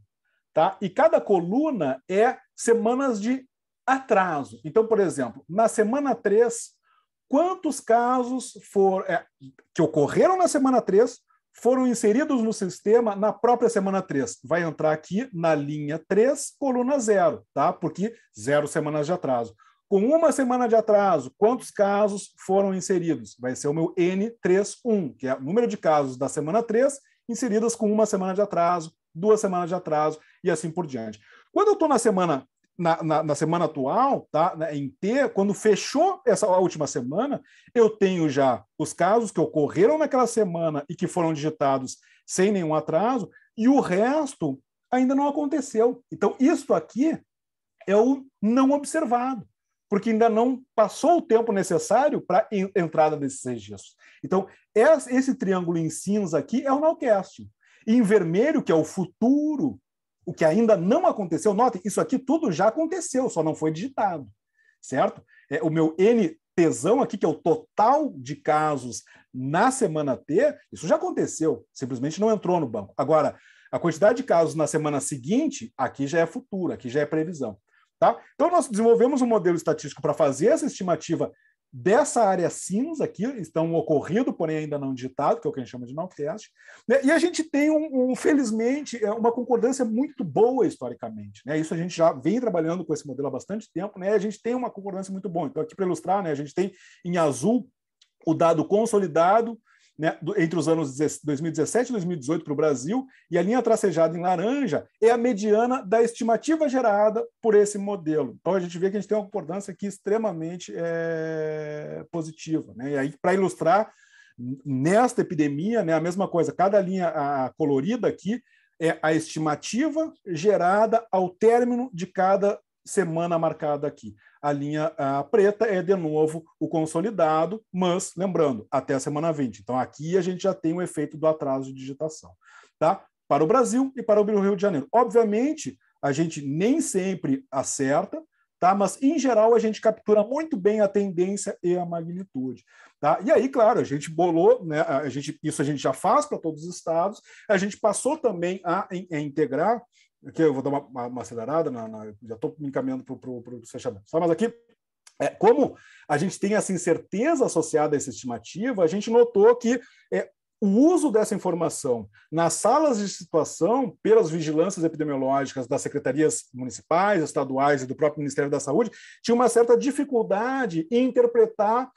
Tá? E cada coluna é semanas de atraso. Então, por exemplo, na semana 3, quantos casos que ocorreram na semana 3 foram inseridos no sistema na própria semana 3? Vai entrar aqui na linha 3, coluna 0, tá? Porque 0 semanas de atraso. Com uma semana de atraso, quantos casos foram inseridos? Vai ser o meu N31, que é o número de casos da semana 3 inseridas com uma semana de atraso, 2 semanas de atraso e assim por diante. Quando eu estou na semana atual, tá, em T, quando fechou essa última semana, eu tenho já os casos que ocorreram naquela semana e que foram digitados sem nenhum atraso, e o resto ainda não aconteceu. Então, isso aqui é o não observado, porque ainda não passou o tempo necessário para a entrada desses registros. Então, esse triângulo em cinza aqui é o nowcasting. E em vermelho, que é o futuro, o que ainda não aconteceu, notem, isso aqui tudo já aconteceu, só não foi digitado, certo? O meu NTzão aqui, que é o total de casos na semana T, isso já aconteceu, simplesmente não entrou no banco. Agora, a quantidade de casos na semana seguinte, aqui já é futuro, aqui já é previsão. Tá? Então, nós desenvolvemos um modelo estatístico para fazer essa estimativa dessa área cinza aqui, estão ocorrido, porém ainda não digitado, que é o que a gente chama de nowcast, né? E a gente tem, felizmente, uma concordância muito boa historicamente. Né? Isso a gente já vem trabalhando com esse modelo há bastante tempo, né? A gente tem uma concordância muito boa. Então, aqui para ilustrar, né, a gente tem em azul o dado consolidado, né, entre os anos 2017 e 2018 para o Brasil, e a linha tracejada em laranja é a mediana da estimativa gerada por esse modelo. Então, a gente vê que a gente tem uma concordância aqui extremamente positiva. Né? E aí, para ilustrar, nesta epidemia, né, a mesma coisa, cada linha colorida aqui é a estimativa gerada ao término de cada semana marcada aqui. A linha preta é, de novo, o consolidado, mas, lembrando, até a semana 20. Então, aqui a gente já tem o efeito do atraso de digitação. Tá? Para o Brasil e para o Rio de Janeiro. Obviamente, a gente nem sempre acerta, tá? Mas, em geral, a gente captura muito bem a tendência e a magnitude. Tá? E aí, claro, a gente bolou, né? Isso a gente já faz para todos os estados, a gente passou também a integrar. Aqui eu vou dar uma acelerada, já estou me encaminhando para o fechamento. Mas aqui, como a gente tem essa incerteza associada a essa estimativa, a gente notou que o uso dessa informação nas salas de situação, pelas vigilâncias epidemiológicas das secretarias municipais, estaduais e do próprio Ministério da Saúde, tinha uma certa dificuldade em interpretar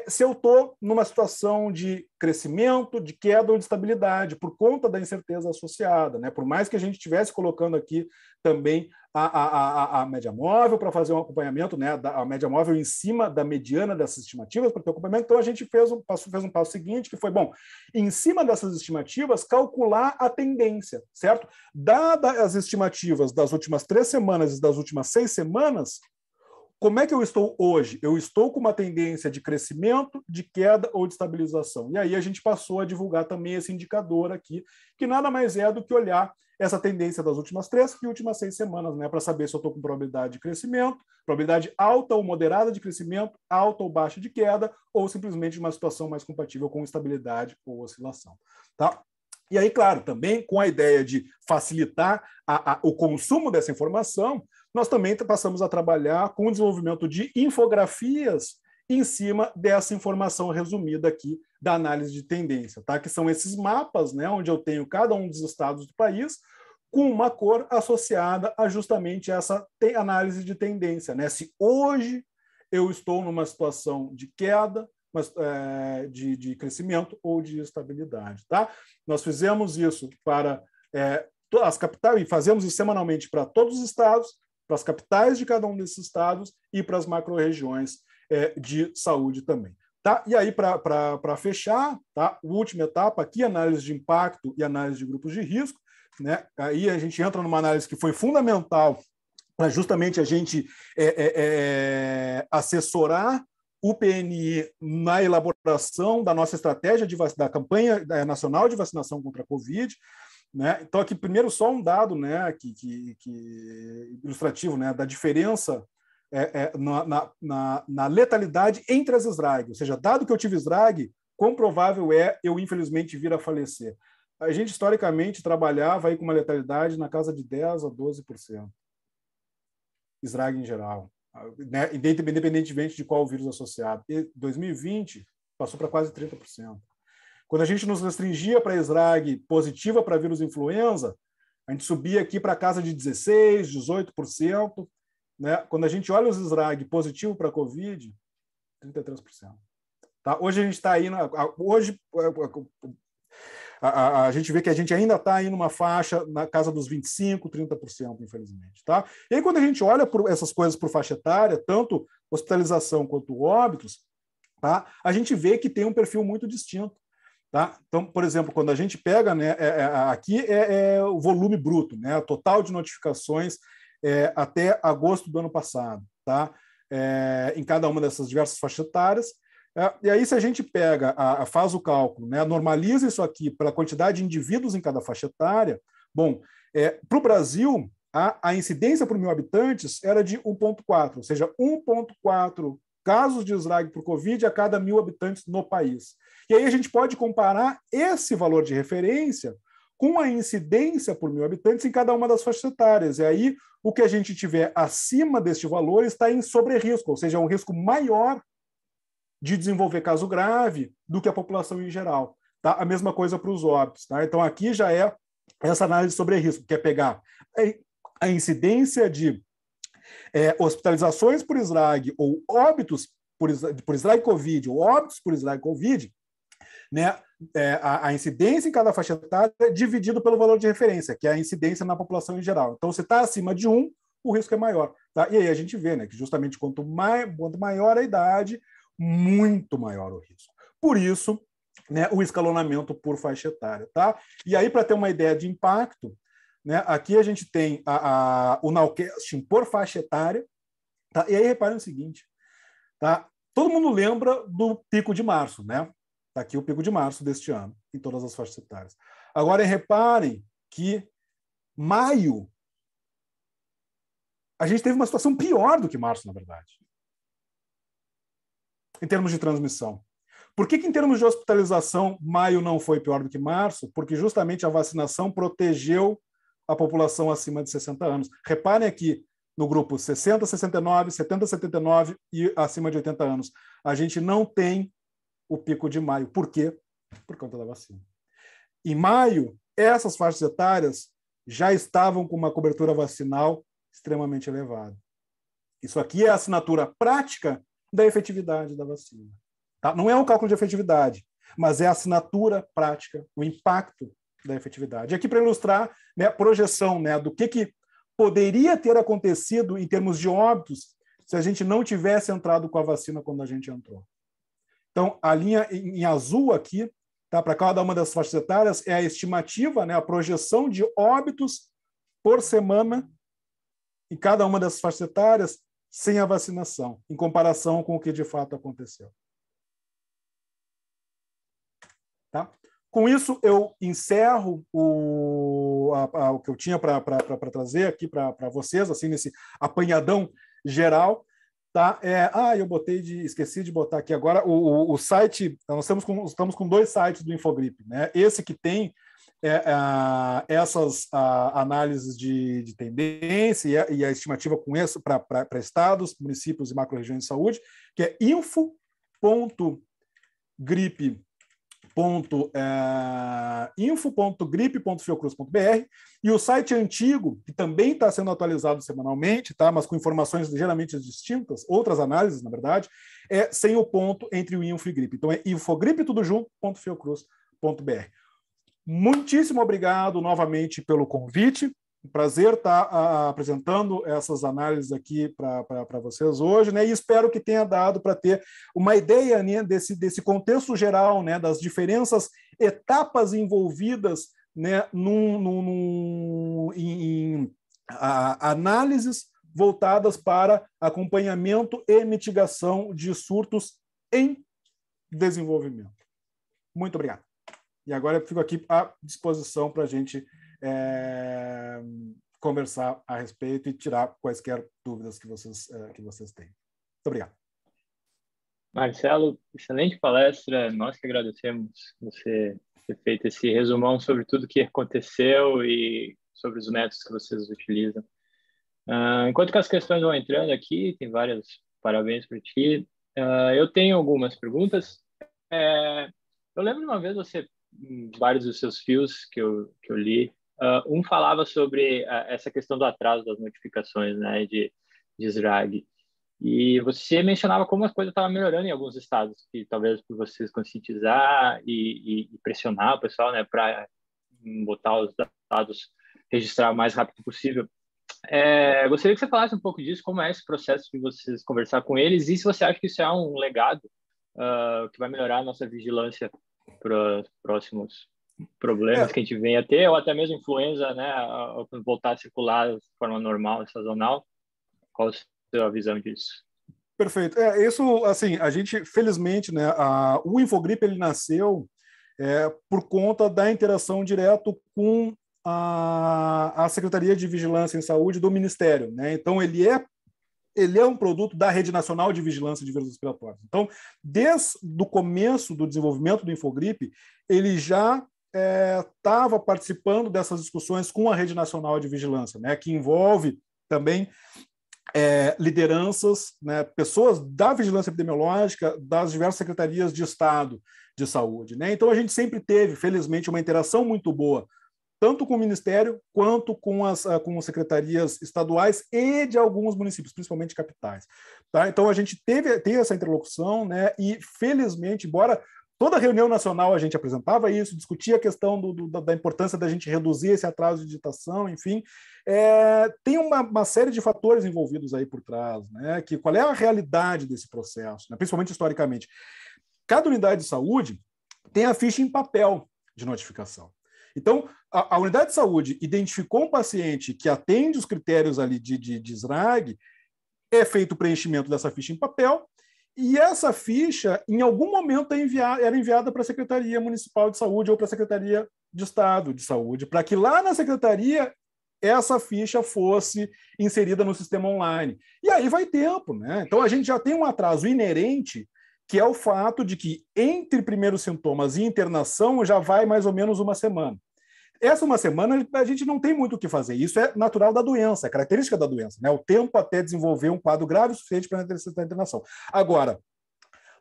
se eu estou numa situação de crescimento, de queda ou de estabilidade, por conta da incerteza associada. Né? Por mais que a gente estivesse colocando aqui também a média móvel para fazer um acompanhamento, né? A média móvel em cima da mediana dessas estimativas para ter acompanhamento, então a gente fez um passo seguinte, que foi, bom, em cima dessas estimativas, calcular a tendência, certo? Dadas as estimativas das últimas 3 semanas e das últimas 6 semanas, como é que eu estou hoje? Eu estou com uma tendência de crescimento, de queda ou de estabilização. E aí a gente passou a divulgar também esse indicador aqui, que nada mais é do que olhar essa tendência das últimas 3 e últimas 6 semanas, né, para saber se eu estou com probabilidade de crescimento, probabilidade alta ou moderada de crescimento, alta ou baixa de queda, ou simplesmente uma situação mais compatível com estabilidade ou oscilação. Tá? E aí, claro, também com a ideia de facilitar o consumo dessa informação, nós também passamos a trabalhar com o desenvolvimento de infografias em cima dessa informação resumida aqui da análise de tendência, tá? Que são esses mapas, né, onde eu tenho cada um dos estados do país com uma cor associada a justamente essa análise de tendência, né? Se hoje eu estou numa situação de queda, de crescimento ou de estabilidade, tá? Nós fizemos isso para as capitais, e fazemos isso semanalmente para todos os estados, para as capitais de cada um desses estados e para as macro-regiões de saúde também. Tá? E aí, para fechar, tá? A última etapa aqui, análise de impacto e análise de grupos de risco, né? Aí a gente entra numa análise que foi fundamental para justamente a gente assessorar o PNI na elaboração da nossa estratégia da campanha nacional de vacinação contra a Covid. Né? Então, aqui, primeiro, só um dado, né, ilustrativo, né, da diferença na letalidade entre as SRAG. Ou seja, dado que eu tive SRAG, quão provável é eu, infelizmente, vir a falecer? A gente, historicamente, trabalhava aí com uma letalidade na casa de 10% a 12%. SRAG em geral, né, independentemente de qual vírus associado. Em 2020, passou para quase 30%. Quando a gente nos restringia para SRAG positiva para vírus influenza, a gente subia aqui para casa de 16%, 18%. Né? Quando a gente olha os SRAG positivo para Covid, 33%. Tá? Hoje a gente está aí... Hoje a gente vê que a gente ainda está aí numa faixa na casa dos 25%, 30%, infelizmente. Tá? E aí, quando a gente olha por essas coisas por faixa etária, tanto hospitalização quanto óbitos, tá? A gente vê que tem um perfil muito distinto. Tá? Então, por exemplo, quando a gente pega, né, aqui o volume bruto, né, o total de notificações até agosto do ano passado, tá? Em cada uma dessas diversas faixas etárias. E aí, se a gente pega, faz o cálculo, né, normaliza isso aqui pela quantidade de indivíduos em cada faixa etária, bom, para o Brasil, a incidência por 1.000 habitantes era de 1,4, ou seja, 1,4 casos de SRAG por Covid a cada 1.000 habitantes no país. E aí a gente pode comparar esse valor de referência com a incidência por 1.000 habitantes em cada uma das faixas etárias. E aí o que a gente tiver acima deste valor está em sobre-risco, ou seja, é um risco maior de desenvolver caso grave do que a população em geral. Tá? A mesma coisa para os óbitos. Tá? Então aqui já é essa análise sobre risco, que é pegar a incidência de hospitalizações por SRAG ou óbitos por SRAG Covid ou óbitos por SRAG Covid, né, a incidência em cada faixa etária dividido pelo valor de referência, que é a incidência na população em geral. Então, se está acima de 1, o risco é maior. Tá? E aí a gente vê, né, que justamente quanto maior a idade, muito maior o risco. Por isso, né, o escalonamento por faixa etária. Tá? E aí, para ter uma ideia de impacto, né, aqui a gente tem o nowcasting por faixa etária. Tá? E aí reparem o seguinte, tá? Todo mundo lembra do pico de março, né? Está aqui o pico de março deste ano, em todas as faixas etárias. Agora, reparem que maio, a gente teve uma situação pior do que março, na verdade, em termos de transmissão. Por que em termos de hospitalização, maio não foi pior do que março? Porque justamente a vacinação protegeu a população acima de 60 anos. Reparem aqui no grupo 60, 69, 70, 79 e acima de 80 anos. A gente não tem o pico de maio. Por quê? Por conta da vacina. Em maio, essas faixas etárias já estavam com uma cobertura vacinal extremamente elevada. Isso aqui é a assinatura prática da efetividade da vacina. Tá? Não é um cálculo de efetividade, mas é a assinatura prática, o impacto da efetividade. Aqui para ilustrar, né, a projeção, né, do que poderia ter acontecido em termos de óbitos se a gente não tivesse entrado com a vacina quando a gente entrou. Então, a linha em azul aqui, tá, para cada uma das faixas etárias, é a estimativa, né, a projeção de óbitos por semana em cada uma das faixas etárias sem a vacinação, em comparação com o que de fato aconteceu. Tá? Com isso, eu encerro o que eu tinha para trazer aqui para vocês, assim, nesse apanhadão geral. Tá? Esqueci de botar aqui agora o site. Nós estamos com 2 sites do Infogrip, né? Esse que tem essas análises de tendência e a estimativa com isso para estados, municípios e macro-regiões de saúde, que é info.gripe.fiocruz.br, e o site antigo, que também está sendo atualizado semanalmente, tá? Mas com informações geralmente distintas, outras análises, na verdade, sem o ponto entre o info e gripe. Então é infogripe, tudo junto, .fiocruz.br. Muitíssimo obrigado novamente pelo convite. Um prazer estar apresentando essas análises aqui para vocês hoje, né? E espero que tenha dado para ter uma ideia, né, desse contexto geral, né, das diferentes etapas envolvidas, né, em análises voltadas para acompanhamento e mitigação de surtos em desenvolvimento. Muito obrigado. E agora eu fico aqui à disposição para a gente conversar a respeito e tirar quaisquer dúvidas que vocês têm. Muito obrigado. Marcelo, excelente palestra. Nós que agradecemos você ter feito esse resumão sobre tudo que aconteceu e sobre os métodos que vocês utilizam. Enquanto que as questões vão entrando aqui, tem vários parabéns para ti. Eu tenho algumas perguntas. Eu lembro de uma vez você, em vários dos seus fios que eu li, um falava sobre essa questão do atraso das notificações, né, de SRAG. E você mencionava como as coisas estavam melhorando em alguns estados, que talvez por vocês conscientizar e pressionar o pessoal, né, para botar os dados, registrar o mais rápido possível. Gostaria que você falasse um pouco disso, como é esse processo de vocês conversar com eles, e se você acha que isso é um legado que vai melhorar a nossa vigilância para os próximos problemas que a gente venha a ter, ou até mesmo influenza, né, voltar a circular de forma normal, sazonal. Qual a sua visão disso? Perfeito. Isso, assim, a gente, felizmente, né, o Infogripe, ele nasceu por conta da interação direto com a Secretaria de Vigilância em Saúde do Ministério, né? Então, ele é um produto da Rede Nacional de Vigilância de Vírus Respiratórios. Então, desde o começo do desenvolvimento do Infogripe, ele já estava participando dessas discussões com a Rede Nacional de Vigilância, né, que envolve também lideranças, né, pessoas da vigilância epidemiológica das diversas secretarias de Estado de saúde, né? Então, a gente sempre teve, felizmente, uma interação muito boa, tanto com o Ministério quanto com as secretarias estaduais e de alguns municípios, principalmente capitais. Tá? Então, a gente tem essa interlocução, né? E, felizmente, embora toda reunião nacional a gente apresentava isso, discutia a questão da importância da gente reduzir esse atraso de digitação, enfim, tem uma série de fatores envolvidos aí por trás, né? Que qual é a realidade desse processo, né? Principalmente historicamente. Cada unidade de saúde tem a ficha em papel de notificação. Então, a unidade de saúde identificou um paciente que atende os critérios ali de SRAG, é feito o preenchimento dessa ficha em papel, e essa ficha, em algum momento, era enviada para a Secretaria Municipal de Saúde ou para a Secretaria de Estado de Saúde, para que lá na Secretaria essa ficha fosse inserida no sistema online. E aí vai tempo, né? Então, a gente já tem um atraso inerente, que é o fato de que entre primeiros sintomas e internação já vai mais ou menos uma semana. Essa uma semana a gente não tem muito o que fazer. Isso é natural da doença, é característica da doença, né? O tempo até desenvolver um quadro grave o suficiente para necessitar de internação. Agora,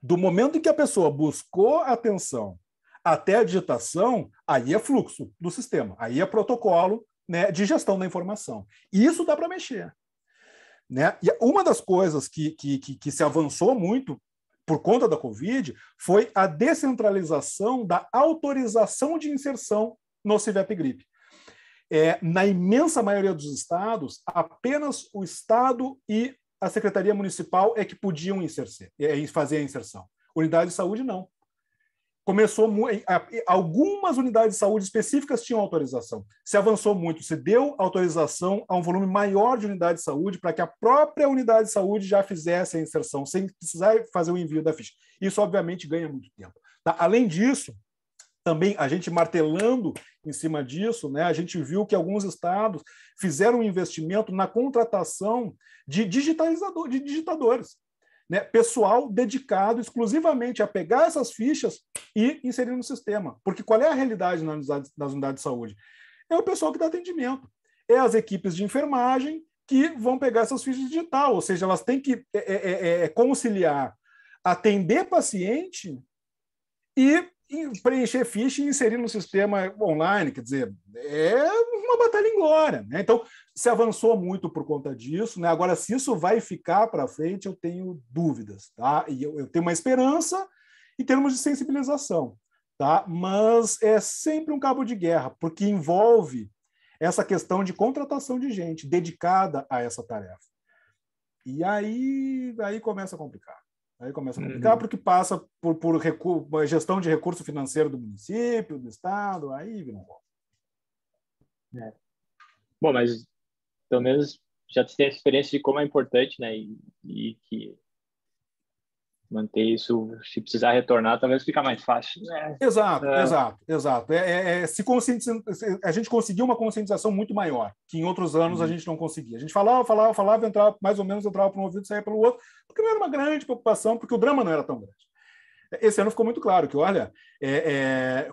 do momento em que a pessoa buscou atenção até a digitação, aí é fluxo do sistema, aí é protocolo, né, de gestão da informação. E isso dá para mexer, né? E uma das coisas que se avançou muito por conta da Covid foi a descentralização da autorização de inserção no CIVEP-Gripe. Na imensa maioria dos estados, apenas o Estado e a Secretaria Municipal é que podiam fazer a inserção. Unidade de saúde, não. Algumas unidades de saúde específicas tinham autorização. Se avançou muito, se deu autorização a um volume maior de unidade de saúde para que a própria unidade de saúde já fizesse a inserção, sem precisar fazer o envio da ficha. Isso, obviamente, ganha muito tempo. Tá? Além disso, também a gente martelando em cima disso, né, a gente viu que alguns estados fizeram um investimento na contratação de digitadores. né, pessoal dedicado exclusivamente a pegar essas fichas e inserir no sistema. Porque qual é a realidade nas unidades de saúde? É o pessoal que dá atendimento. É as equipes de enfermagem que vão pegar essas fichas digital, ou seja, elas têm que conciliar atender paciente e preencher ficha e inserir no sistema online, quer dizer, é uma batalha inglória, né? Então, se avançou muito por conta disso, né? Agora, se isso vai ficar para frente, eu tenho dúvidas, tá? E eu tenho uma esperança em termos de sensibilização, tá? Mas é sempre um cabo de guerra, porque envolve essa questão de contratação de gente dedicada a essa tarefa. E aí começa a complicar. Aí começa a complicar porque passa por gestão de recurso financeiro do município, do estado, aí vira um pouco. Bom, mas pelo menos já tem a experiência de como é importante, né? E que manter isso, se precisar retornar, talvez fica mais fácil. Exato. A gente conseguiu uma conscientização muito maior, que em outros anos a gente não conseguia. A gente falava, entrava mais ou menos, entrava por um ouvido e saía pelo outro, porque não era uma grande preocupação, porque o drama não era tão grande. Esse ano ficou muito claro que, olha,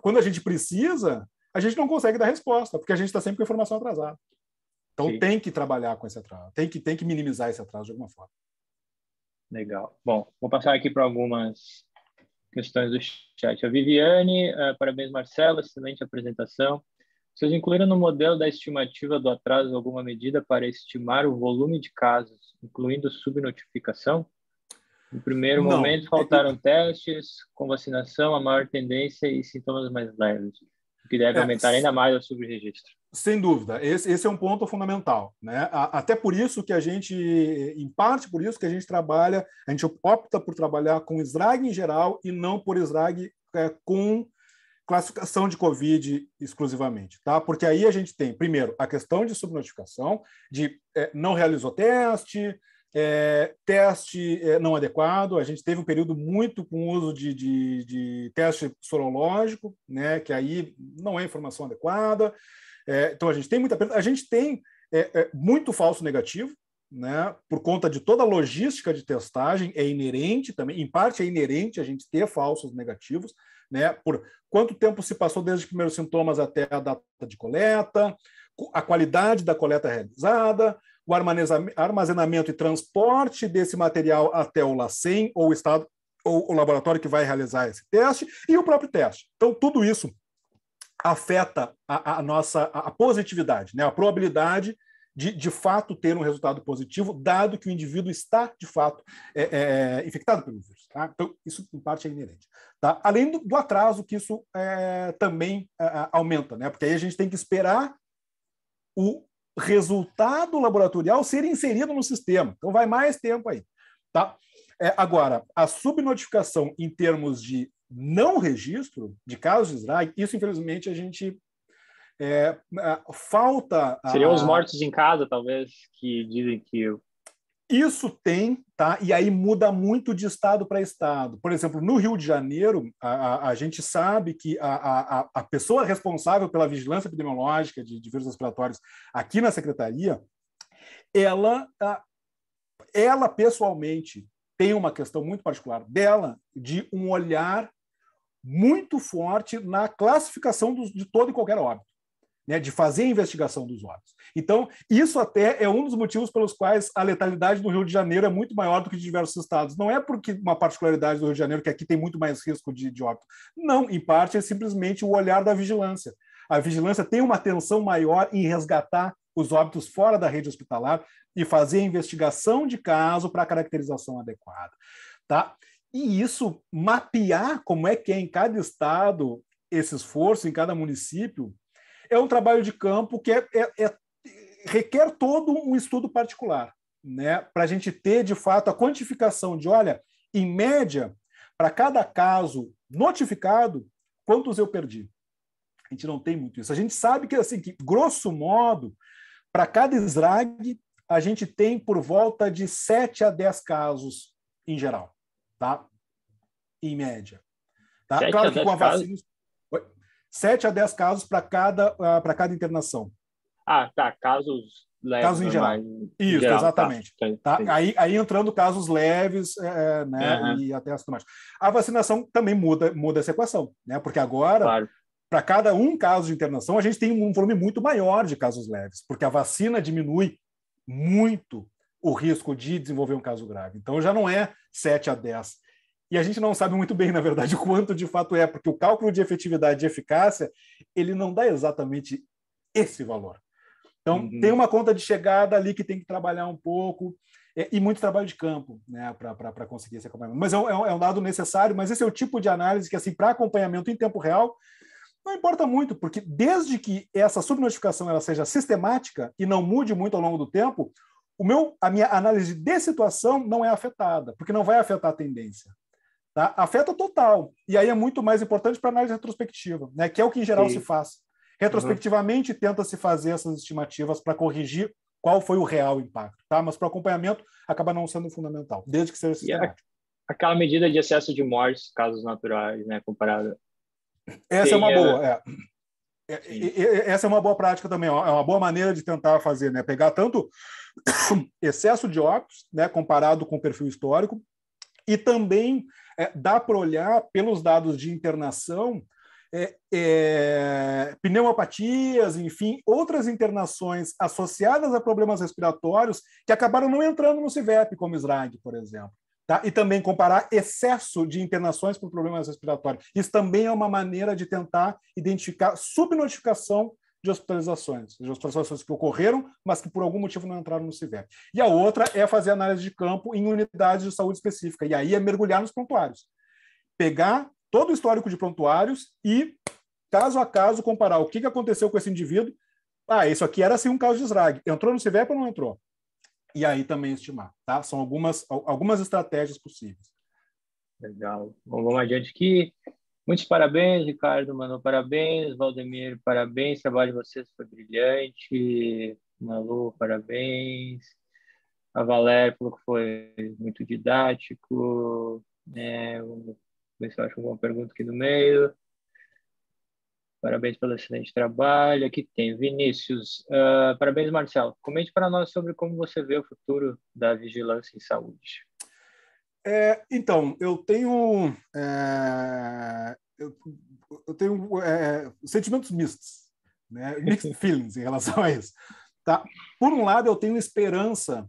quando a gente precisa, a gente não consegue dar resposta, porque a gente está sempre com a informação atrasada. Então, Sim. Tem que trabalhar com esse atraso, tem que minimizar esse atraso de alguma forma. Legal. Bom, vou passar aqui para algumas questões do chat. A Viviane, parabéns, Marcelo, excelente apresentação. Vocês incluíram no modelo da estimativa do atraso alguma medida para estimar o volume de casos, incluindo subnotificação? No primeiro momento, faltaram testes com vacinação, a maior tendência e sintomas mais leves, o que deve aumentar ainda mais o subregistro. Sem dúvida, esse é um ponto fundamental, né? Até por isso que a gente, em parte por isso que a gente trabalha, a gente opta por trabalhar com SRAG em geral e não por SRAG com classificação de Covid exclusivamente, tá? Porque aí a gente tem, primeiro, a questão de subnotificação, de não realizou teste, teste não adequado. A gente teve um período muito com uso de teste sorológico, né? Que aí não é informação adequada. Então, a gente tem muito falso negativo, né? Por conta de toda a logística de testagem, é inerente também, em parte é inerente a gente ter falsos negativos, né? Por quanto tempo se passou desde os primeiros sintomas até a data de coleta, a qualidade da coleta realizada, o armazenamento e transporte desse material até o LACEN, ou o estado, ou o laboratório que vai realizar esse teste, e o próprio teste. Então, tudo isso afeta a positividade, né? A probabilidade de fato ter um resultado positivo, dado que o indivíduo está, de fato, infectado pelo vírus. Tá? Então, isso, em parte, é inerente. Tá? Além do atraso que isso também aumenta, né? Porque aí a gente tem que esperar o resultado laboratorial ser inserido no sistema. Então, vai mais tempo aí. Tá? Agora, a subnotificação em termos de não registro de casos de SRAG, isso, infelizmente, a gente falta... Seriam os mortos em casa, talvez, que dizem que... Isso tem, tá? E aí muda muito de estado para estado. Por exemplo, no Rio de Janeiro, a gente sabe que a pessoa responsável pela vigilância epidemiológica de vírus respiratórios aqui na Secretaria, ela pessoalmente tem uma questão muito particular dela, de um olhar muito forte na classificação de todo e qualquer óbito, né, de fazer a investigação dos óbitos. Então, isso até é um dos motivos pelos quais a letalidade do Rio de Janeiro é muito maior do que de diversos estados. Não é porque uma particularidade do Rio de Janeiro, que aqui tem muito mais risco de óbito. Não, em parte é simplesmente o olhar da vigilância. A vigilância tem uma atenção maior em resgatar os óbitos fora da rede hospitalar e fazer a investigação de caso para a caracterização adequada. Tá? E isso, mapear como é que é em cada estado esse esforço, em cada município, é um trabalho de campo que requer todo um estudo particular, né? Para a gente ter, de fato, a quantificação de, olha, em média, para cada caso notificado, quantos eu perdi? A gente não tem muito isso. A gente sabe que, assim, que grosso modo, para cada SRAG, a gente tem por volta de 7 a 10 casos em geral, tá? Em média. Tá? Claro que com a vacina... 7 a 10 casos para cada internação. Ah, tá. Casos leves, casos em geral. normais, em Isso, geral. exatamente. Tá, Tá? Aí entrando casos leves, né, e até assintomáticos. A vacinação também muda essa equação, né? Porque agora, claro. para cada um caso de internação, a gente tem um volume muito maior de casos leves, porque a vacina diminui muito o risco de desenvolver um caso grave. Então já não é 7 a 10. E a gente não sabe muito bem, na verdade, quanto de fato é, porque o cálculo de efetividade e eficácia, ele não dá exatamente esse valor. Então, tem uma conta de chegada ali que tem que trabalhar um pouco, e muito trabalho de campo, né, para conseguir esse acompanhamento. Mas é um dado necessário, mas esse é o tipo de análise que, assim, para acompanhamento em tempo real, não importa muito, porque desde que essa subnotificação ela seja sistemática e não mude muito ao longo do tempo, a minha análise de situação não é afetada, porque não vai afetar a tendência. Tá? Afeta total. E aí é muito mais importante para a análise retrospectiva, né, que é o que em geral se faz. Retrospectivamente, tenta-se fazer essas estimativas para corrigir qual foi o real impacto. Tá? Mas para o acompanhamento, acaba não sendo fundamental, desde que seja sistemático. Aquela medida de excesso de mortes, casos naturais, né, comparada. Essa é uma boa. Essa é uma boa prática também. É uma boa maneira de tentar fazer, né? Pegar tanto excesso de óbitos, né, comparado com o perfil histórico, e também dá para olhar pelos dados de internação pneumopatias, enfim, outras internações associadas a problemas respiratórios que acabaram não entrando no CIVEP, como SRAG, por exemplo. Tá? E também comparar excesso de internações por problemas respiratórios. Isso também é uma maneira de tentar identificar subnotificação de hospitalizações que ocorreram, mas que por algum motivo não entraram no CIVEP. E a outra é fazer análise de campo em unidades de saúde específica, e aí é mergulhar nos prontuários. Pegar todo o histórico de prontuários e, caso a caso, comparar o que aconteceu com esse indivíduo. Isso aqui era assim um caso de SRAG. Entrou no CIVEP ou não entrou? E aí também estimar. Tá? São algumas estratégias possíveis. Legal. Bom, vamos adiante aqui. Muitos parabéns, Ricardo, Manu, parabéns. Valdemir, parabéns. O trabalho de vocês foi brilhante. Malu, parabéns. A Valéria falou que foi muito didático. Vamos ver se eu acho alguma pergunta aqui no meio. Parabéns pelo excelente trabalho. Aqui tem Vinícius. Parabéns, Marcelo. Comente para nós sobre como você vê o futuro da vigilância em saúde. Então, eu tenho sentimentos mistos, né? Mixed feelings em relação a isso. Tá? Por um lado, eu tenho esperança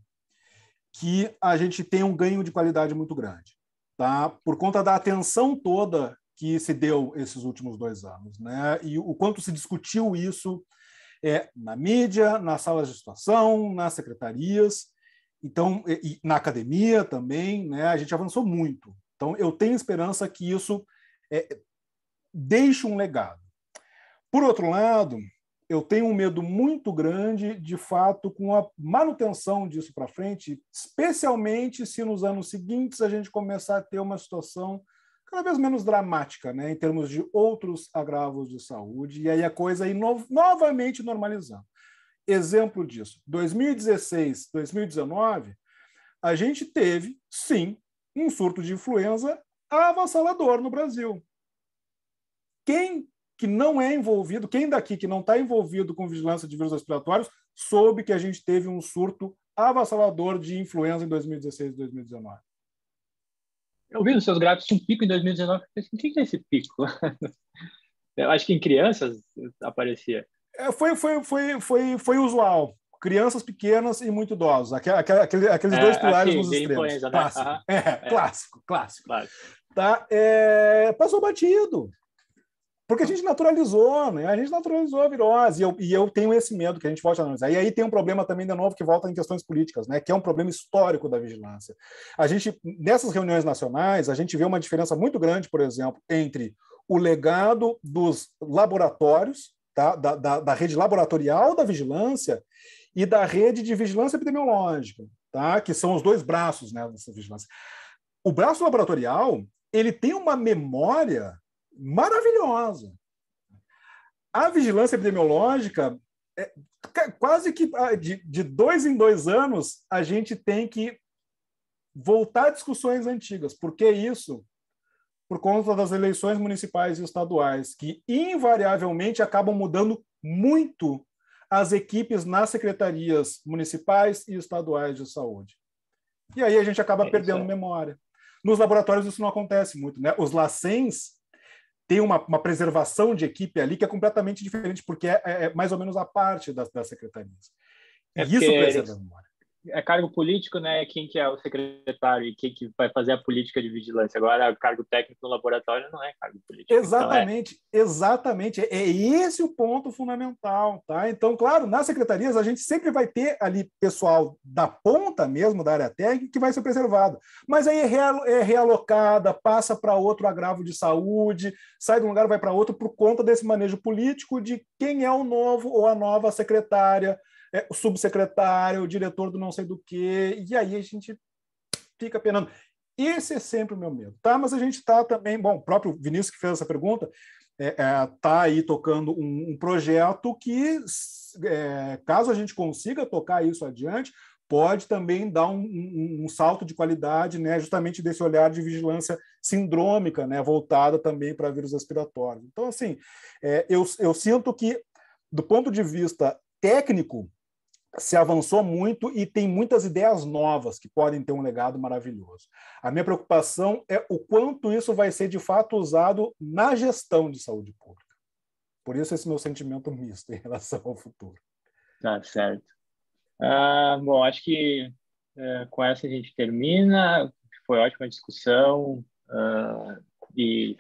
que a gente tenha um ganho de qualidade muito grande, tá? Por conta da atenção toda que se deu esses últimos 2 anos, né? E o quanto se discutiu isso na mídia, nas salas de situação, nas secretarias, então, e na academia também, né? A gente avançou muito. Então, eu tenho esperança que isso deixe um legado. Por outro lado, eu tenho um medo muito grande, de fato, com a manutenção disso para frente, especialmente se nos anos seguintes a gente começar a ter uma situação cada vez menos dramática, né, em termos de outros agravos de saúde, e aí a coisa aí novamente normalizando. Exemplo disso, 2016, 2019, a gente teve, sim, um surto de influenza avassalador no Brasil. Quem que não é envolvido, quem daqui que não está envolvido com vigilância de vírus respiratórios, soube que a gente teve um surto avassalador de influenza em 2016 e 2019? Eu vi nos seus gráficos um pico em 2019. O que é esse pico? Eu acho que em crianças aparecia. Foi usual. Crianças pequenas e muito idosos. Aqueles 2 pilares nos extremos. Né? Clássico. Clássico. Tá? Passou batido. Porque a gente naturalizou, né? A gente naturalizou a virose. E eu tenho esse medo que a gente volte a analisar. E aí tem um problema também, de novo, que volta em questões políticas, né? Que é um problema histórico da vigilância. Nessas reuniões nacionais, a gente vê uma diferença muito grande, por exemplo, entre o legado dos laboratórios, tá? da rede laboratorial da vigilância e da rede de vigilância epidemiológica, tá? Que são os 2 braços, né, dessa vigilância. O braço laboratorial, ele tem uma memória maravilhosa. A vigilância epidemiológica, quase que de 2 em 2 anos, a gente tem que voltar a discussões antigas. Por que isso? Por conta das eleições municipais e estaduais, que invariavelmente acabam mudando muito as equipes nas secretarias municipais e estaduais de saúde. E aí a gente acaba perdendo memória. Nos laboratórios isso não acontece muito, né? Os LACENs têm uma preservação de equipe ali que é completamente diferente, porque é mais ou menos a parte das secretarias. E isso preserva a memória. É cargo político, né? Quem que é o secretário e quem que vai fazer a política de vigilância. Agora, cargo técnico no laboratório não é cargo político. Exatamente, então exatamente. É esse o ponto fundamental, tá? Então, claro, nas secretarias a gente sempre vai ter ali pessoal da ponta mesmo, da área técnica, que vai ser preservado. Mas aí é realocada, passa para outro agravo de saúde, sai de um lugar, vai para outro por conta desse manejo político de quem é o novo ou a nova secretária, o subsecretário, o diretor do não sei do quê, e aí a gente fica penando. Esse é sempre o meu medo, tá? Mas a gente está também, bom, o próprio Vinícius que fez essa pergunta, está aí tocando um projeto que, caso a gente consiga tocar isso adiante, pode também dar um salto de qualidade, né, justamente desse olhar de vigilância sindrômica, né, voltada também para vírus respiratórios. Então, assim, eu sinto que, do ponto de vista técnico, se avançou muito e tem muitas ideias novas que podem ter um legado maravilhoso. A minha preocupação é o quanto isso vai ser de fato usado na gestão de saúde pública. Por isso esse meu sentimento misto em relação ao futuro. Tá certo. Bom, acho que com essa a gente termina. Foi ótima discussão e,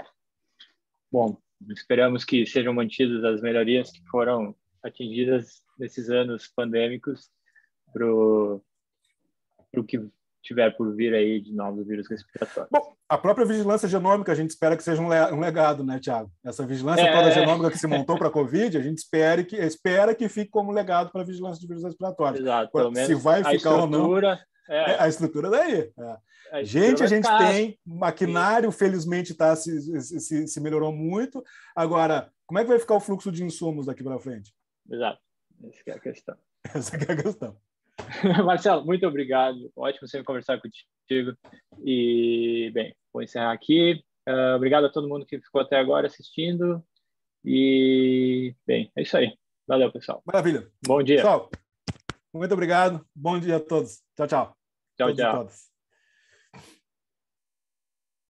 bom, esperamos que sejam mantidas as melhorias que foram atingidas nesses anos pandêmicos para o que tiver por vir aí de novos vírus respiratórios. Bom, a própria vigilância genômica a gente espera que seja um legado, né, Thiago? Essa vigilância toda genômica que se montou para a Covid, a gente espera que fique como legado para a vigilância de vírus respiratórios. Exato, pelo menos se vai ficar ou não, a estrutura daí. A gente tem maquinário, felizmente se melhorou muito. Agora, como é que vai ficar o fluxo de insumos daqui para frente? Exato, essa é a questão. Essa é a questão. Marcelo, muito obrigado. Ótimo sempre conversar contigo. E, bem, vou encerrar aqui. Obrigado a todo mundo que ficou até agora assistindo. E, bem, é isso aí. Valeu, pessoal. Maravilha. Bom dia. Pessoal, muito obrigado. Bom dia a todos. Tchau, tchau. Tchau, tchau.